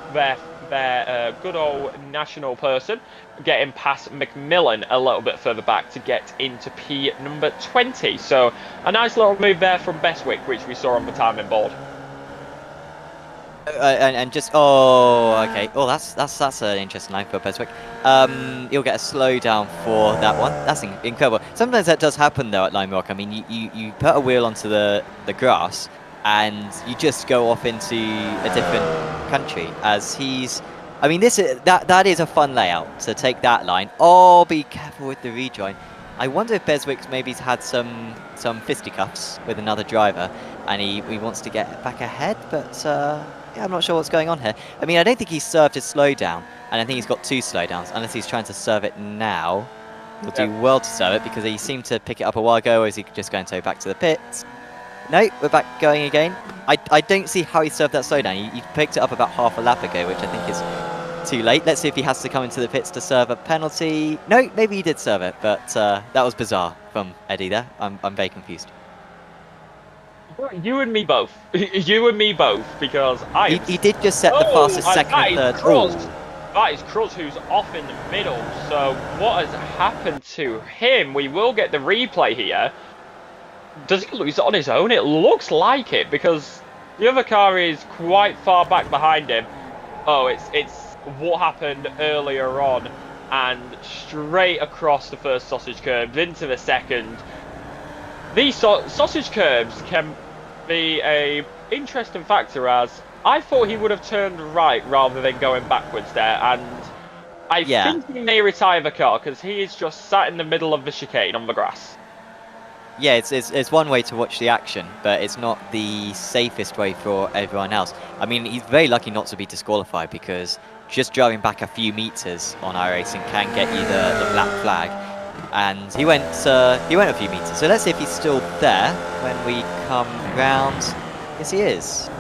good old national person, getting past Macmillan a little bit further back to get into P number 20. So a nice little move there from Beswick, which we saw on the timing board. And just okay. Oh, that's an interesting line for Beswick. You'll get a slowdown for that one. That's incredible. Sometimes that does happen though at Lime Rock. I mean, you put a wheel onto the grass, and you just go off into a different country. As he's, I mean, that is a fun layout to take that line. Oh, be careful with the rejoin. I wonder if Beswick's maybe had some fisticuffs with another driver, and he wants to get back ahead, but. Yeah, I'm not sure what's going on here. I mean, I don't think he's served his slowdown, and I think he's got 2 slowdowns, unless he's trying to serve it now. He'll do well to serve it, because he seemed to pick it up a while ago, or is he just going to go back to the pits? No, we're back going again. I don't see how he served that slowdown. He picked it up about half a lap ago, which I think is too late. Let's see if he has to come into the pits to serve a penalty. No, maybe he did serve it, but that was bizarre from Eddie there. I'm very confused. You and me both. You and me both, because He did just set the fastest second and third. That is Cruz, who's off in the middle. So what has happened to him? We will get the replay here. Does he lose it on his own? It looks like it, because the other car is quite far back behind him. Oh, it's what happened earlier on, and straight across the first sausage curb into the second. These sausage curbs can be a interesting factor, as I thought he would have turned right rather than going backwards there, and I think he may retire the car, because he is just sat in the middle of the chicane on the grass. Yeah, it's one way to watch the action, but it's not the safest way for everyone else. I mean, he's very lucky not to be disqualified, because just driving back a few meters on iRacing can get you the black flag. And he went a few meters. So let's see if he's still there when we come round. Yes, he is.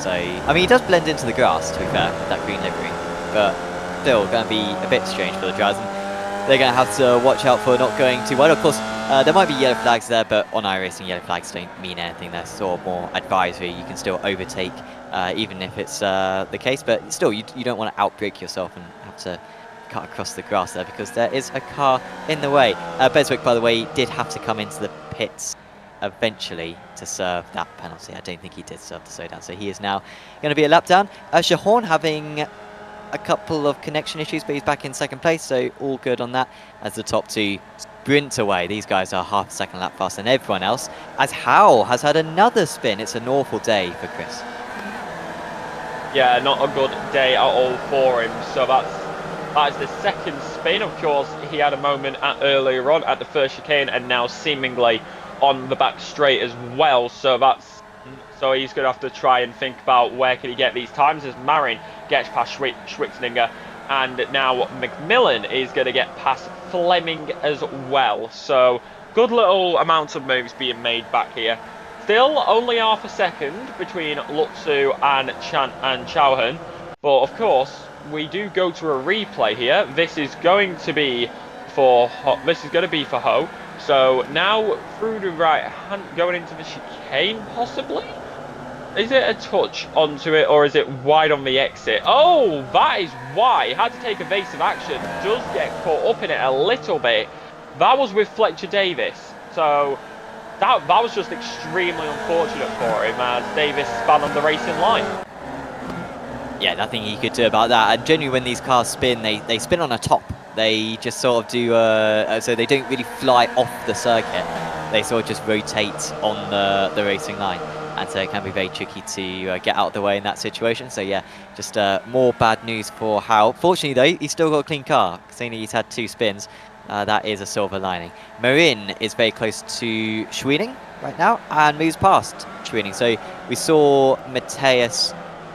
So, I mean, he does blend into the grass, to be fair, with that green livery. But still, going to be a bit strange for the drivers. And they're going to have to watch out for not going too wide. Of course, there might be yellow flags there, but on iRacing, yellow flags don't mean anything. They're sort of more advisory. You can still overtake, even if it's the case. But still, you don't want to outbrake yourself and have to cut across the grass there, because there is a car in the way. Beswick, by the way, did have to come into the pits eventually to serve that penalty. I don't think he did serve the slowdown, so he is now going to be a lap down. Shahorn having a couple of connection issues, but he's back in second place, so all good on that, as the top 2 sprint away. These guys are half a second lap faster than everyone else, as Howell has had another spin. It's an awful day for Chris. Yeah, not a good day at all for him, so that's the second spin. Of course, he had a moment earlier on at the first chicane, and now seemingly on the back straight as well. So he's going to have to try and think about where can he get these times, as Marin gets past Schwitzninger, and now Macmillan is going to get past Fleming as well. So good little amount of moves being made back here. Still only half a second between Lutsu and Chauhan, but of course we do go to a replay here. This is going to be for Ho. So now through the right hand, going into the chicane, possibly. Is it a touch onto it, or is it wide on the exit? Oh, that is why. Had to take evasive action. Does get caught up in it a little bit. That was with Fletcher Davis. So that was just extremely unfortunate for him as Davis spun on the racing line. Yeah, nothing he could do about that. And generally when these cars spin, they spin on a top. They just sort of do, so they don't really fly off the circuit. They sort of just rotate on the racing line. And so it can be very tricky to get out of the way in that situation. So yeah, just more bad news for Hal. Fortunately though, he's still got a clean car, seeing he's had 2 spins. That is a silver lining. Marin is very close to Schweening right now and moves past Schweening. So we saw Matias,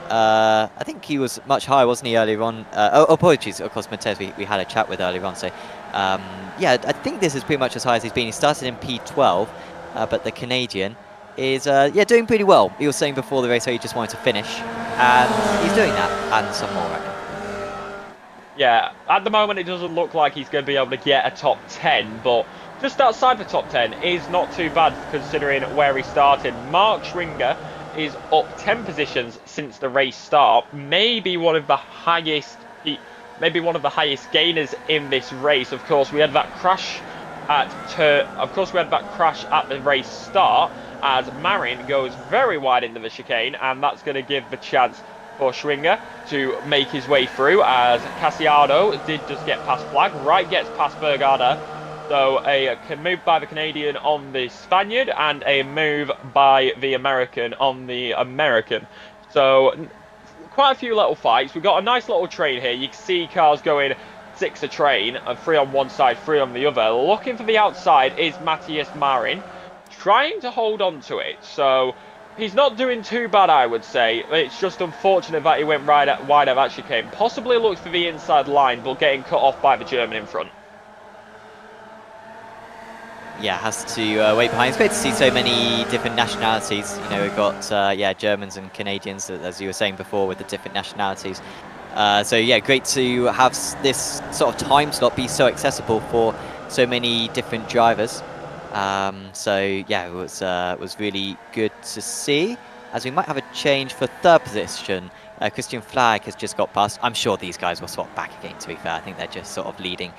I think he was much higher, wasn't he, earlier on? Apologies, of course, Matias we had a chat with earlier on. So yeah, I think this is pretty much as high as he's been. He started in P12, but the Canadian is yeah, doing pretty well. He was saying before the race how he just wanted to finish, and he's doing that and some more right now. Yeah, at the moment it doesn't look like he's going to be able to get a top 10, but just outside the top 10 is not too bad considering where he started. Mark Schwinger is up 10 positions since the race start, maybe one of the highest gainers in this race. Of course, we had that crash at the race start as Marin goes very wide into the chicane, and that's going to give the chance for Schwinger to make his way through as Casiado did just get past Flag. Wright gets past Bergada. So a move by the Canadian on the Spaniard and a move by the American on the American. So quite a few little fights. We've got a nice little train here. You can see cars going 6 a train, 3 on one side, 3 on the other. Looking for the outside is Matias Marin, trying to hold on to it. So he's not doing too bad, I would say. It's just unfortunate that he went wide at that chicane. Possibly looks for the inside line, but getting cut off by the German in front. Yeah, has to wait behind. It's great to see so many different nationalities. You know, we've got yeah, Germans and Canadians, as you were saying before, with the different nationalities. So yeah, great to have this sort of time slot be so accessible for so many different drivers. So yeah, it was really good to see. As we might have a change for 3rd position. Christian Flag has just got past. I'm sure these guys will swap back again, to be fair. I think they're just sort of leading.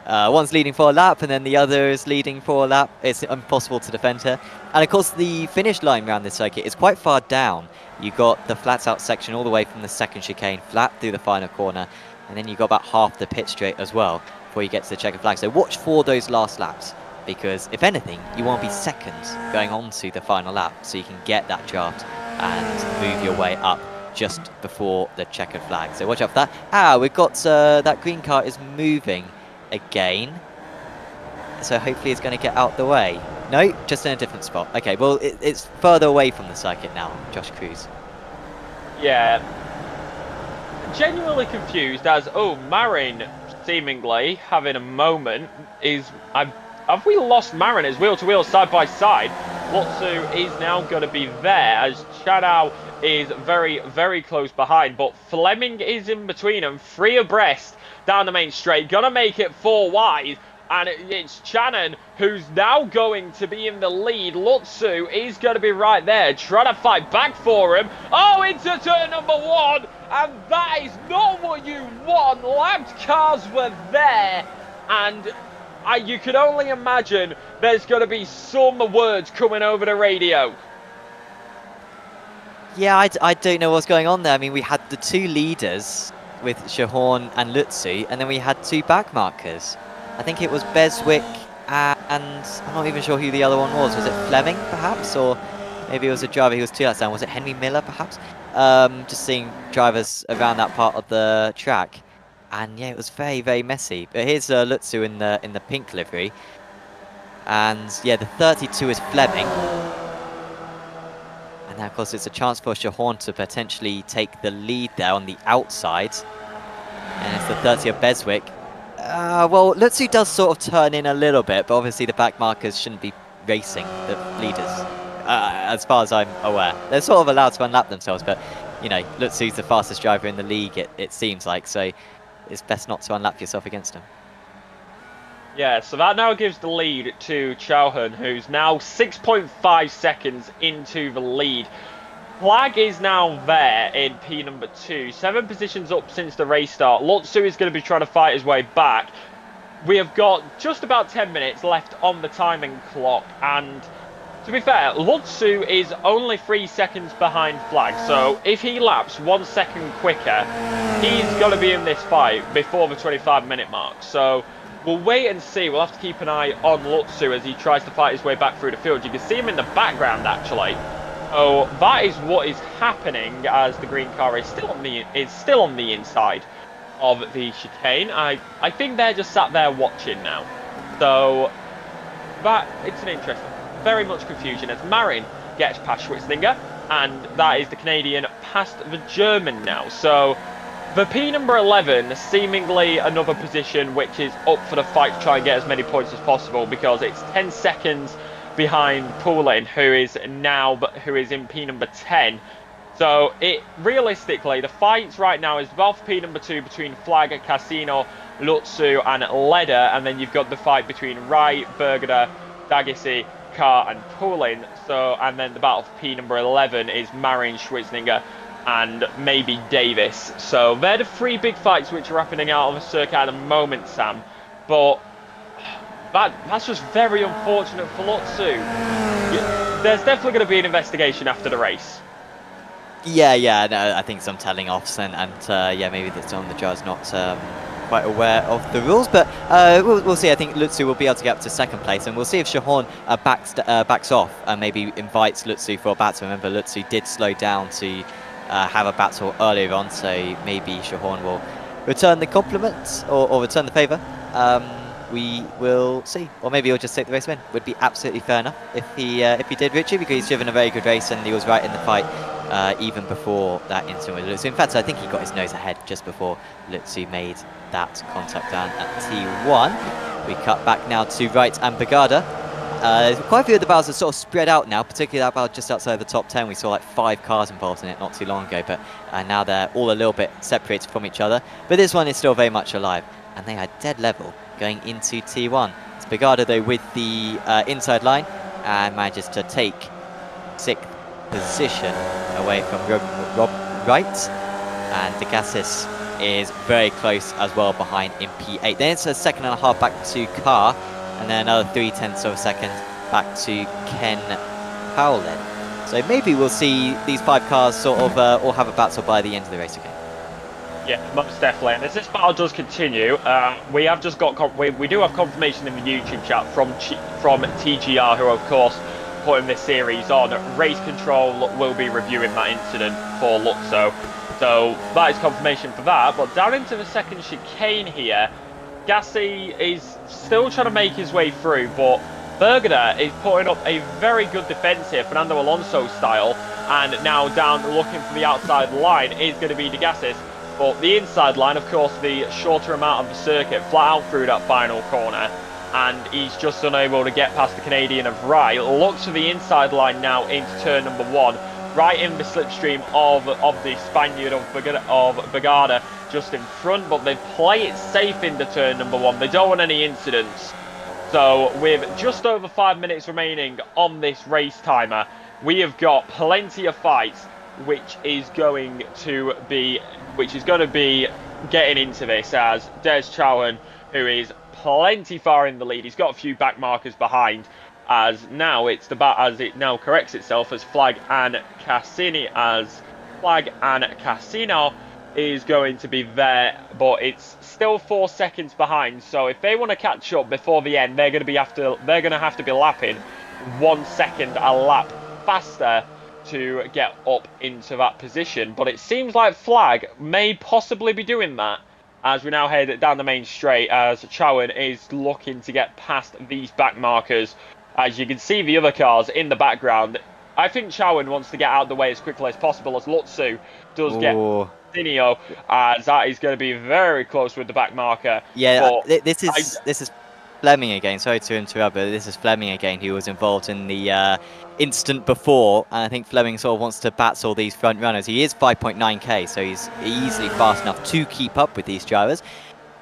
One's leading for a lap and then the other is leading for a lap. It's impossible to defend her. And of course the finish line around this circuit is quite far down. You got the flats out section all the way from the 2nd chicane flat through the final corner, and then you got about half the pit straight as well before you get to the checkered flag. So watch for those last laps, because if anything you want to be 2nd going on to the final lap so you can get that draft and move your way up just before the checkered flag. So watch out for that. We've got that green car is moving again, so hopefully it's going to get out the way. No, just in a different spot. Okay, well it's further away from the circuit now, Josh Cruz. Yeah, genuinely confused as Marin seemingly having a moment. Have we lost Marin? Is wheel to wheel, side by side. Lotsu is now going to be there as Chanow is very, very close behind, but Fleming is in between them, 3 abreast down the main straight, gonna make it 4 wide, and it's Channon who's now going to be in the lead. Lutsu is going to be right there, trying to fight back for him. Oh, into turn number 1, and that is not what you want. Lapped cars were there, and you can only imagine there's going to be some words coming over the radio. Yeah, I don't know what's going on there. I mean, we had the 2 leaders with Shahorn and Lutsu, and then we had 2 backmarkers. I think it was Beswick and I'm not even sure who the other one was. Was it Fleming, perhaps? Or maybe it was a driver who was 2 laps down. Was it Henry Miller, perhaps? Just seeing drivers around that part of the track. And yeah, it was very, very messy. But here's Lutsu in the pink livery. And yeah, the 32 is Fleming. And now, of course, it's a chance for Shahorn to potentially take the lead there on the outside. And it's the 30 of Beswick. Well, Lutsu does sort of turn in a little bit, but obviously the back markers shouldn't be racing the leaders, as far as I'm aware. They're sort of allowed to unlap themselves, but you know, Lutzu's the fastest driver in the league, it seems like, so it's best not to unlap yourself against him. Yeah, so that now gives the lead to Chauhan, who's now 6.5 seconds into the lead. Flag is now there in P number 2, 7 positions up since the race start. Lutzu is going to be trying to fight his way back. We have got just about 10 minutes left on the timing clock, and to be fair, Lutzu is only 3 seconds behind Flag, so if he laps 1 second quicker, he's going to be in this fight before the 25-minute mark. So we'll wait and see. We'll have to keep an eye on Lutzu as he tries to fight his way back through the field. You can see him in the background, actually. So that is what is happening as the green car is still on the inside of the chicane. I think they're just sat there watching now. So that it's an interesting, very much confusion as Marin gets past Schwitzlinger, and that is the Canadian past the German now. So the P number 11, seemingly another position which is up for the fight to try and get as many points as possible, because it's 10 seconds behind Poulin, who is in P number 10. So realistically, the fight right now is both P number 2 between Flag, Casino, Lutzu and Leder, and then you've got the fight between Wright, Bergeder, Dagisi, Carr and Poulin. So, and then the battle for P number 11 is Marin, Schwitzlinger and maybe Davis. So they're the 3 big fights which are happening out on the circuit at the moment, Sam. But that's just very unfortunate for Lutzu. There's definitely going to be an investigation after the race. Yeah, no, I think some telling offs and yeah, maybe some of the judge not quite aware of the rules, but we'll see. I think Lutzu will be able to get up to 2nd place, and we'll see if Chauhan backs off and maybe invites Lutzu for a battle. Remember, Lutzu did slow down to have a battle earlier on, so maybe Chauhan will return the compliment or return the favour. We will see, or maybe he'll just take the race win. Would be absolutely fair enough if he did, Richie, because he's driven a very good race and he was right in the fight even before that incident with Lutzu. In fact, I think he got his nose ahead just before Lutzu made that contact down at T1. We cut back now to Wright and Bergeder. Quite a few of the battles are sort of spread out now, particularly that battle just outside the top 10. We saw like 5 cars involved in it not too long ago, but now they're all a little bit separated from each other. But this one is still very much alive, and they are dead level going into T1. It's Bergeder though with the inside line and manages to take 6th position away from Rob Wright, and De Gassis is very close as well behind in P8. Then it's a 2.5 back to Carr, and then another 0.3 of a second back to Ken Howland. So maybe we'll see these 5 cars sort of all have a battle by the end of the race again. Yeah, most definitely. And as this battle does continue, we have just got we do have confirmation in the YouTube chat from TGR, who of course putting this series on. Race Control will be reviewing that incident for Lutzu, so that is confirmation for that. But down into the 2nd chicane here, Gassi is still trying to make his way through, but Bergeder is putting up a very good defence here, Fernando Alonso style, and now down looking for the outside line is going to be De Gassis. But the inside line, of course, the shorter amount of the circuit, flat out through that final corner, and he's just unable to get past the Canadian of Wright. Looks for the inside line now into turn number 1, right in the slipstream of the Spaniard of Bergeder just in front, but they play it safe into turn number 1. They don't want any incidents. So with just over 5 minutes remaining on this race timer, we have got plenty of fights which is going to be getting into this, as Des Chauhan, who is plenty far in the lead, he's got a few back markers behind, as now it's as it now corrects itself as Flag and Casino is going to be there, but it's still 4 seconds behind. So if they want to catch up before the end, they're going to have to be lapping 1 second a lap faster to get up into that position. But it seems like Flag may possibly be doing that as we now head down the main straight, as Chauhan is looking to get past these back markers. As you can see the other cars in the background, I think Chauhan wants to get out of the way as quickly as possible, as Lutzu does get Sinio, as that is going to be very close with the back marker. Yeah, this is Fleming again. Sorry to interrupt, but this is Fleming again who was involved in the instant before. And I think Fleming sort of wants to battle these front runners. He is 5.9k, so he's easily fast enough to keep up with these drivers.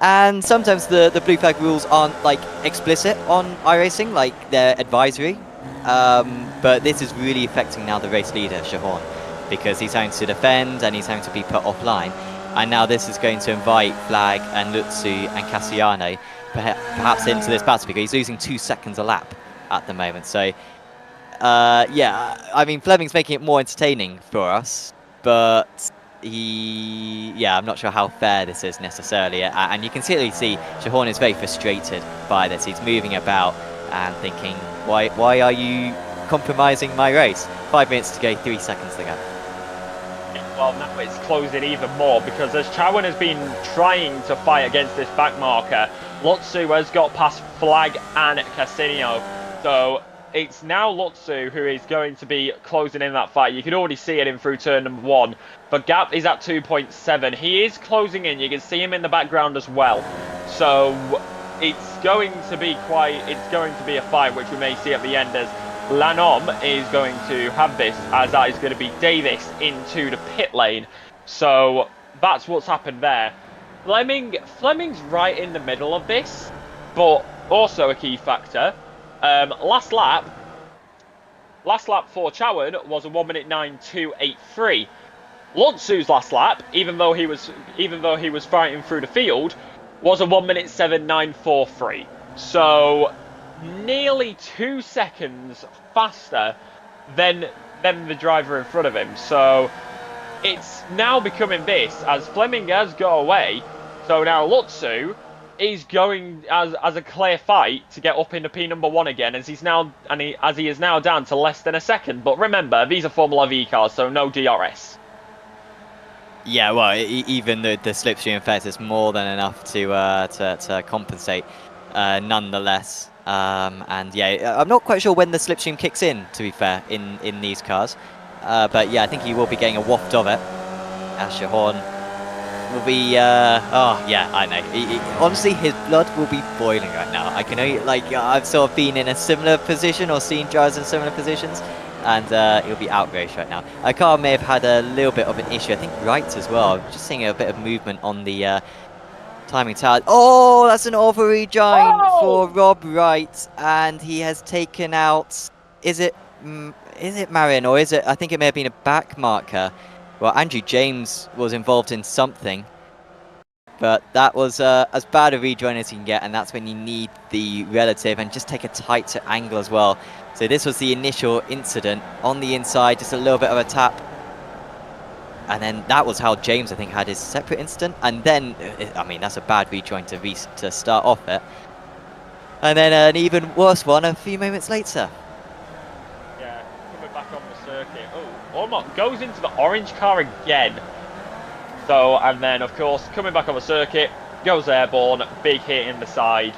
And sometimes the blue flag rules aren't like explicit on iRacing, like they're advisory. But this is really affecting now the race leader, Shahorn, because he's having to defend and he's having to be put offline. And now this is going to invite Flag and Lutzu and Cassiano perhaps into this battle, because he's losing 2 seconds a lap at the moment. So, yeah, I mean, Fleming's making it more entertaining for us, but I'm not sure how fair this is necessarily. And you can clearly see Shahorn is very frustrated by this. He's moving about and thinking, why are you compromising my race? 5 minutes to go, 3 seconds to go. Well, now it's closing even more, because as Chowan has been trying to fight against this back marker, Lutzu has got past Flag and Cassino. So it's now Lutzu who is going to be closing in that fight. You can already see it in through turn number 1. But gap is at 2.7. He is closing in. You can see him in the background as well. So it's going to be a fight which we may see at the end, as Lanom is going to have this, as that is going to be Davis into the pit lane. So that's what's happened there. Fleming's right in the middle of this, but also a key factor. Last lap for Chowan was a 1:09.283. Lutzu's last lap, even though he was fighting through the field, was a 1:07.943. So nearly 2 seconds faster than the driver in front of him. So it's now becoming this, as Fleming has got away. So now Lutzu is going as a clear fight to get up into P number 1 again, as he is now down to less than a second. But remember, these are Formula V cars, so no DRS. Yeah, well, even the slipstream effect is more than enough to compensate, nonetheless. And yeah, I'm not quite sure when the slipstream kicks in, to be fair, in these cars. But yeah, I think he will be getting a waft of it. As Shahorn will be, oh yeah, I know. Honestly, his blood will be boiling right now. I can only, I've sort of been in a similar position or seen drivers in similar positions, and he'll be outraged right now. Our car may have had a little bit of an issue. I think Wright as well. Just seeing a bit of movement on the timing tower. Oh, that's an over rejoin for Rob Wright, and he has taken out. Is it Marin, or is it? I think it may have been a back marker. Well, Andrew James was involved in something, but that was as bad a rejoin as you can get, and that's when you need the relative and just take a tighter angle as well. So this was the initial incident on the inside, just a little bit of a tap. And then that was how James, I think, had his separate incident. And then, I mean, that's a bad rejoin to start off it. And then an even worse one a few moments later. Yeah, coming back on the circuit. Oh, almost goes into the orange car again. So, and then, of course, coming back on the circuit, goes airborne, big hit in the side.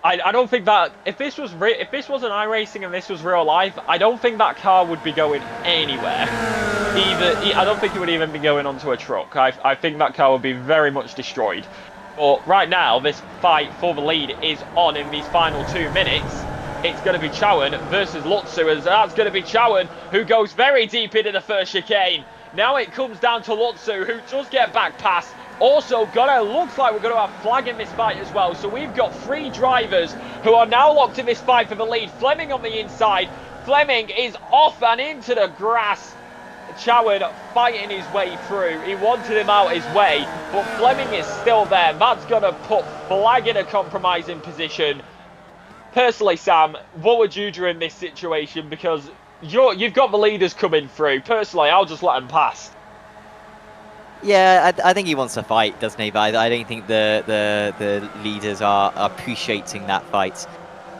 I don't think that, if this was an iRacing and this was real life, I don't think that car would be going anywhere. I don't think it would even be going onto a truck. I think that car would be very much destroyed. But right now, this fight for the lead is on in these final 2 minutes. It's going to be Chowan versus Lutzu, as that's going to be Chowan who goes very deep into the first chicane. Now it comes down to Lutzu, who does get back past. Also, looks like we're going to have Flag in this fight as well. So we've got 3 drivers who are now locked in this fight for the lead. Fleming on the inside. Fleming is off and into the grass. Chowan fighting his way through. He wanted him out his way, but Fleming is still there. That's going to put Flag in a compromising position. Personally, Sam, what would you do in this situation? Because you've got the leaders coming through. Personally, I'll just let them pass. Yeah, I think he wants to fight, doesn't he? But I don't think the leaders are appreciating that fight.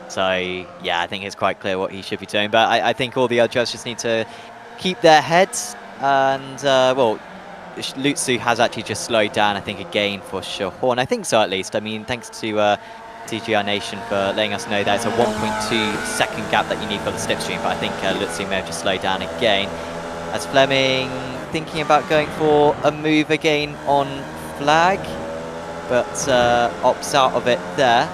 So, yeah, I think it's quite clear what he should be doing. But I think all the other drivers just need to keep their heads. And, well, Lutzu has actually just slowed down, I think, again for Shahorn. I think so, at least. I mean, thanks to TGR Nation for letting us know that it's a 1.2 second gap that you need for the slipstream. But I think Lutzu may have just slowed down again. As Fleming thinking about going for a move again on Flag, but opts out of it there.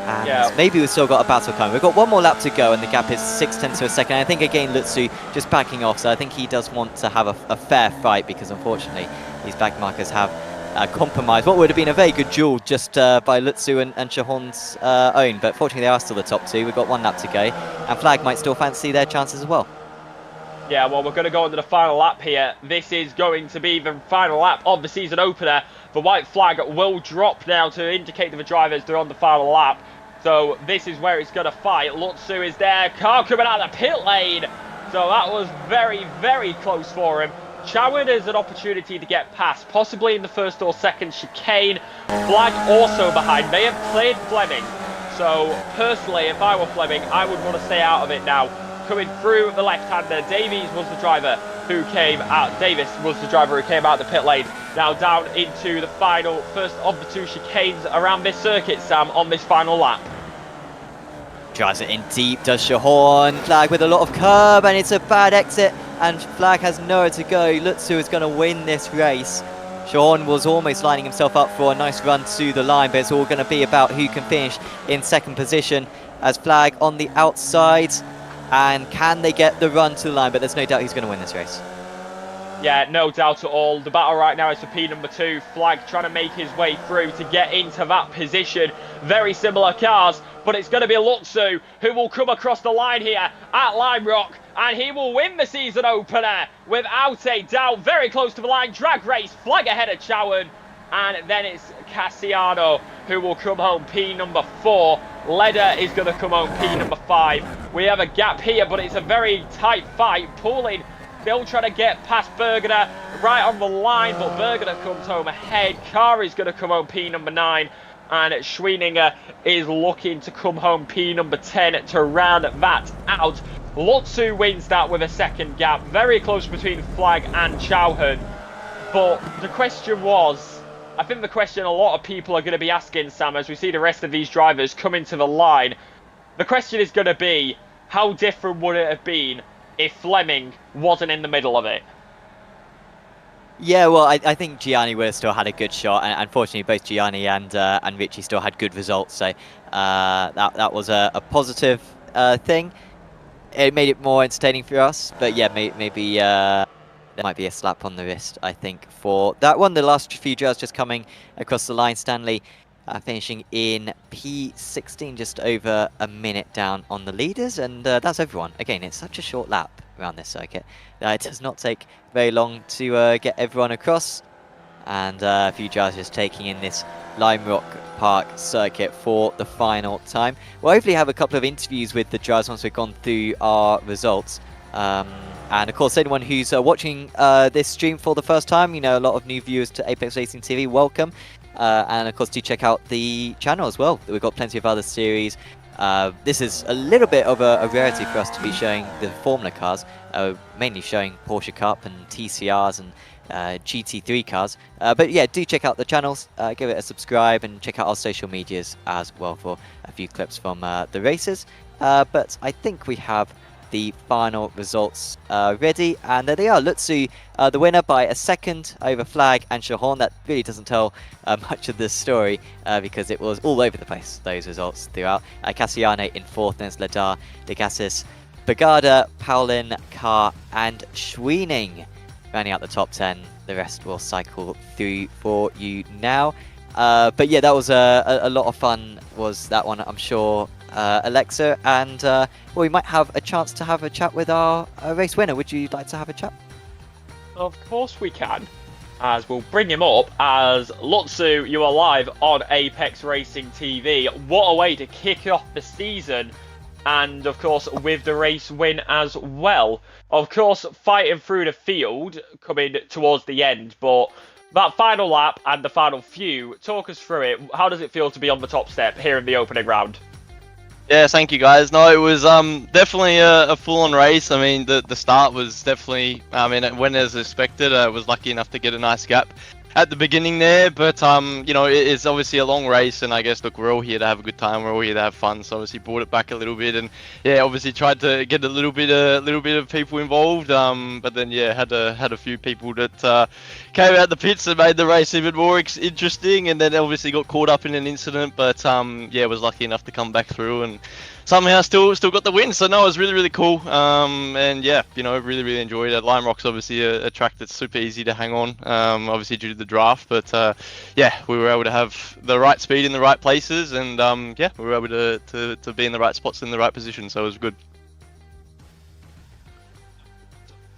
And Yeah. maybe we've still got a battle coming. We've got one more lap to go, and the gap is 6/10 to a second. I think again Lutzu just backing off, so I think he does want to have a fair fight, because unfortunately these back markers have compromised what would have been a very good duel just by Lutzu and Shahon's own. But fortunately they are still the top two. We've got 1 lap to go, and Flag might still fancy their chances as well. Yeah, well, we're going to go into the final lap here. This is going to be the final lap of the season opener. The white flag will drop now to indicate to the drivers they're on the final lap. So this is where it's going to fight. Lutzu is there. Car coming out of the pit lane. So that was very, very close for him. Chowan has an opportunity to get past, possibly in the first or second chicane. Flag also behind. They have cleared Fleming. So personally, if I were Fleming, I would want to stay out of it now. Coming through the left-hander, Davies was the driver who came out. Davis was the driver who came out the pit lane. Now down into the final, first of the 2 chicanes around this circuit, Sam, on this final lap. Drives it in deep, does Shahorn. Flag with a lot of curb, and it's a bad exit, and Flag has nowhere to go. Lutzu is going to win this race. Shahorn was almost lining himself up for a nice run to the line, but it's all going to be about who can finish in second position, as Flag on the outside. And can they get the run to the line? But there's no doubt he's going to win this race. Yeah, no doubt at all. The battle right now is for P2. Flag trying to make his way through to get into that position. Very similar cars, but it's going to be Lutzu who will come across the line here at Lime Rock, and he will win the season opener without a doubt. Very close to the line. Drag race. Flag ahead of Chowan. And then it's Cassiano who will come home P4. Leder is going to come home P5. We have a gap here, but it's a very tight fight. Pulling, still trying to get past Bergener right on the line, but Bergener comes home ahead. Kari's going to come home P9. And Schweininger is looking to come home P10 to round that out. Lutzu wins that with a second gap. Very close between Flag and Chauhan. But the question was, I think the question a lot of people are going to be asking, Sam, as we see the rest of these drivers come into the line, the question is going to be, how different would it have been if Fleming wasn't in the middle of it? Yeah, well, I think Gianni would have still had a good shot, and unfortunately both Gianni and Richie still had good results, so that was a positive thing. It made it more entertaining for us, but yeah, maybe there might be a slap on the wrist, I think, for that one. The last few drivers just coming across the line. Stanley finishing in P16, just over a minute down on the leaders, and that's everyone. Again, it's such a short lap around this circuit. It does not take very long to get everyone across, and a few drivers just taking in this Lime Rock Park circuit for the final time. We'll hopefully have a couple of interviews with the drivers once we've gone through our results. And of course, anyone who's watching this stream for the first time, you know, a lot of new viewers to Apex Racing TV, welcome. And of course, do check out the channel as well. We've got plenty of other series. This is a little bit of a rarity for us to be showing the Formula cars, mainly showing Porsche Cup and TCRs and GT3 cars. But yeah, do check out the channels, give it a subscribe, and check out our social medias as well for a few clips from the races. But I think we have the final results ready, and there they are. Lutzu, the winner by a second over Flag and Shahorn. That really doesn't tell much of the story because it was all over the place, those results throughout. Cassiano in fourth, then it's Ledar, Degassis, Bagada, Paulin, Carr, and Schweining rounding out the top 10. The rest will cycle through for you now. But yeah, that was a lot of fun, was that one, I'm sure. Alexa, and well, we might have a chance to have a chat with our race winner. Would you like to have a chat? Of course we can, as we'll bring him up as Lutzu. You are live on Apex Racing TV. What a way to kick off the season, and of course with the race win as well. Of course, fighting through the field, coming towards the end, but that final lap and the final few, talk us through it. How does it feel to be on the top step here in the opening round? Yeah, thank you guys. No, it was definitely a full-on race. I mean, the start was definitely, I mean, it went as expected. I was lucky enough to get a nice gap. at the beginning there, but you know, it's obviously a long race, and I guess look, we're all here to have a good time, we're all here to have fun, so obviously brought it back a little bit, and yeah, obviously tried to get a little bit of people involved, but then yeah, had a few people that came out the pits and made the race even more interesting, and then obviously got caught up in an incident, but yeah, was lucky enough to come back through and somehow still got the win. So no, it was really cool, and yeah, you know, really enjoyed it. Lime Rock's obviously a track that's super easy to hang on, obviously due to the draft, but yeah, we were able to have the right speed in the right places, and yeah, we were able to be in the right spots in the right position, so it was good.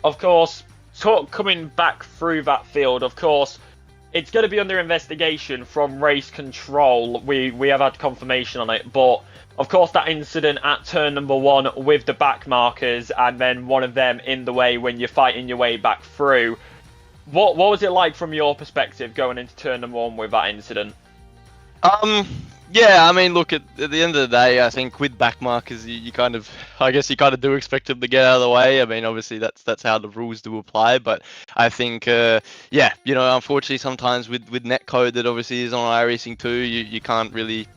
Of course, coming back through that field, of course, it's going to be under investigation from race control. We have had confirmation on it, but of course that incident at turn number 1 with the back markers and then one of them in the way when you're fighting your way back through. What was it like from your perspective going into turn number 1 with that incident? Yeah, I mean, look, at the end of the day, I think with back markers, you kind of, I guess you kind of do expect them to get out of the way. I mean, obviously that's how the rules do apply, but I think, yeah, you know, unfortunately sometimes with netcode that obviously is on iRacing 2, you can't really,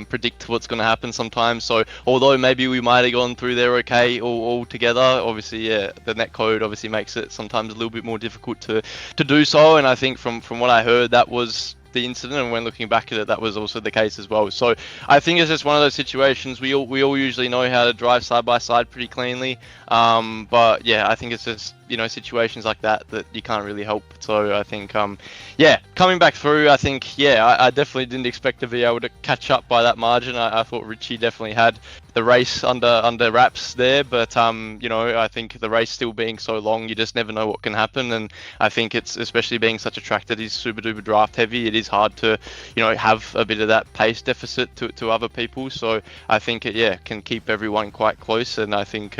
predict what's going to happen sometimes. So although maybe we might have gone through there okay all together, obviously, yeah, the netcode obviously makes it sometimes a little bit more difficult to do so. And I think from what I heard, that was the incident, and when looking back at it, that was also the case as well. So I think it's just one of those situations. We all usually know how to drive side by side pretty cleanly, but yeah, I think it's just, you know, situations like that you can't really help. So I think yeah, coming back through, I think, yeah, I definitely didn't expect to be able to catch up by that margin. I thought Richie definitely had the race under wraps there, but you know, I think the race still being so long, you just never know what can happen, and I think it's, especially being such a track that is super duper draft heavy, it is hard to, you know, have a bit of that pace deficit to other people. So I think it, yeah, can keep everyone quite close, and I think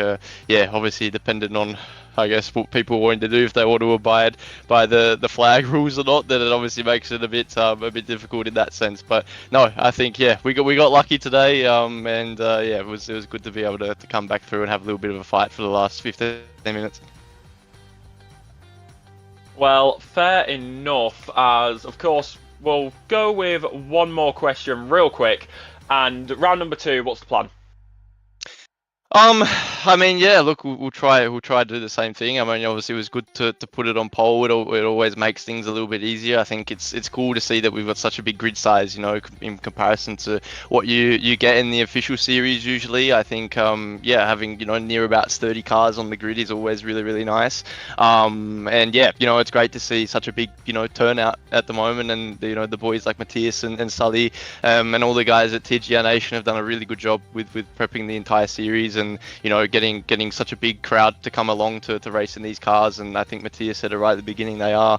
yeah, obviously dependent on, I guess, what people want to do, if they want to abide by the flag rules or not, then it obviously makes it a bit difficult in that sense. But no, I think, yeah, we got lucky today, and yeah, it was good to be able to come back through and have a little bit of a fight for the last 15 minutes. Well, fair enough, as of course we'll go with one more question real quick, and round number 2, what's the plan? I mean, yeah, look, we'll try to do the same thing. I mean, obviously it was good to put it on pole. It always makes things a little bit easier. I think it's cool to see that we've got such a big grid size, you know, in comparison to what you get in the official series usually. I think, yeah, having, you know, near about 30 cars on the grid is always really nice. And yeah, you know, it's great to see such a big, you know, turnout at the moment, and you know, the boys like Matias and Sully, and all the guys at TGR Nation have done a really good job with prepping the entire series, and you know, getting such a big crowd to come along to race in these cars. And I think Matias said it right at the beginning, they are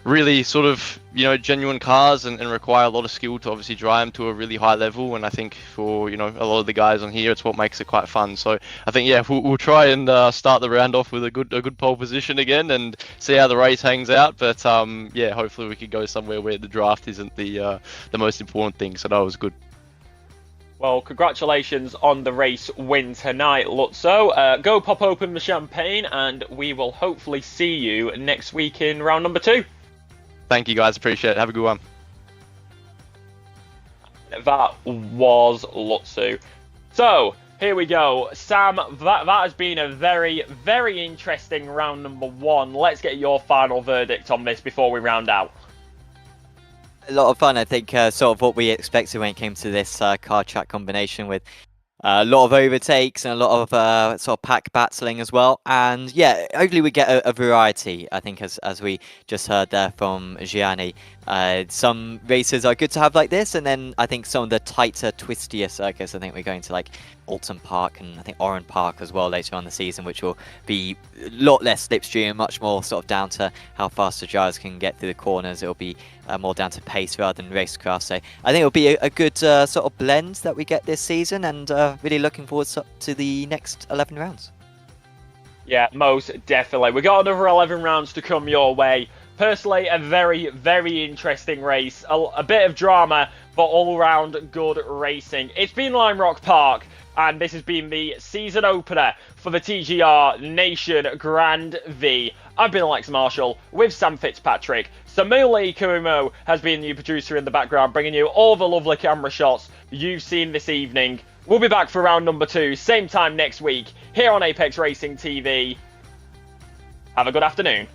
really sort of, you know, genuine cars, and require a lot of skill to obviously drive them to a really high level. And I think for, you know, a lot of the guys on here, it's what makes it quite fun. So I think, yeah, we'll try and start the round off with a good pole position again and see how the race hangs out. But yeah, hopefully we can go somewhere where the draft isn't the most important thing. So that was good. Well, congratulations on the race win tonight, Lutzo. Go pop open the champagne, and we will hopefully see you next week in round number 2. Thank you, guys. Appreciate it. Have a good one. That was Lutzo. So, here we go. Sam, that has been a very interesting round number 1. Let's get your final verdict on this before we round out. A lot of fun, I think, sort of what we expected when it came to this car track combination, with a lot of overtakes and a lot of sort of pack battling as well. And yeah, hopefully we get a variety, I think, as we just heard there from Gianni. Some races are good to have like this, and then I think some of the tighter, twistier circuits, I think we're going to like Alton Park and I think Oran Park as well later on in the season, which will be a lot less slipstream, much more sort of down to how fast the drivers can get through the corners. It'll be more down to pace rather than racecraft. So I think it'll be a good sort of blend that we get this season, and really looking forward to the next 11 rounds. Yeah, most definitely. We got another 11 rounds to come your way. Personally, a very interesting race. A bit of drama, for all-round good racing. It's been Lime Rock Park, and this has been the season opener for the TGR Nation Grand V. I've been Alex Marshall with Sam Fitzpatrick. Samule Kumo has been the producer in the background, bringing you all the lovely camera shots you've seen this evening. We'll be back for round number 2, same time next week, here on Apex Racing TV. Have a good afternoon.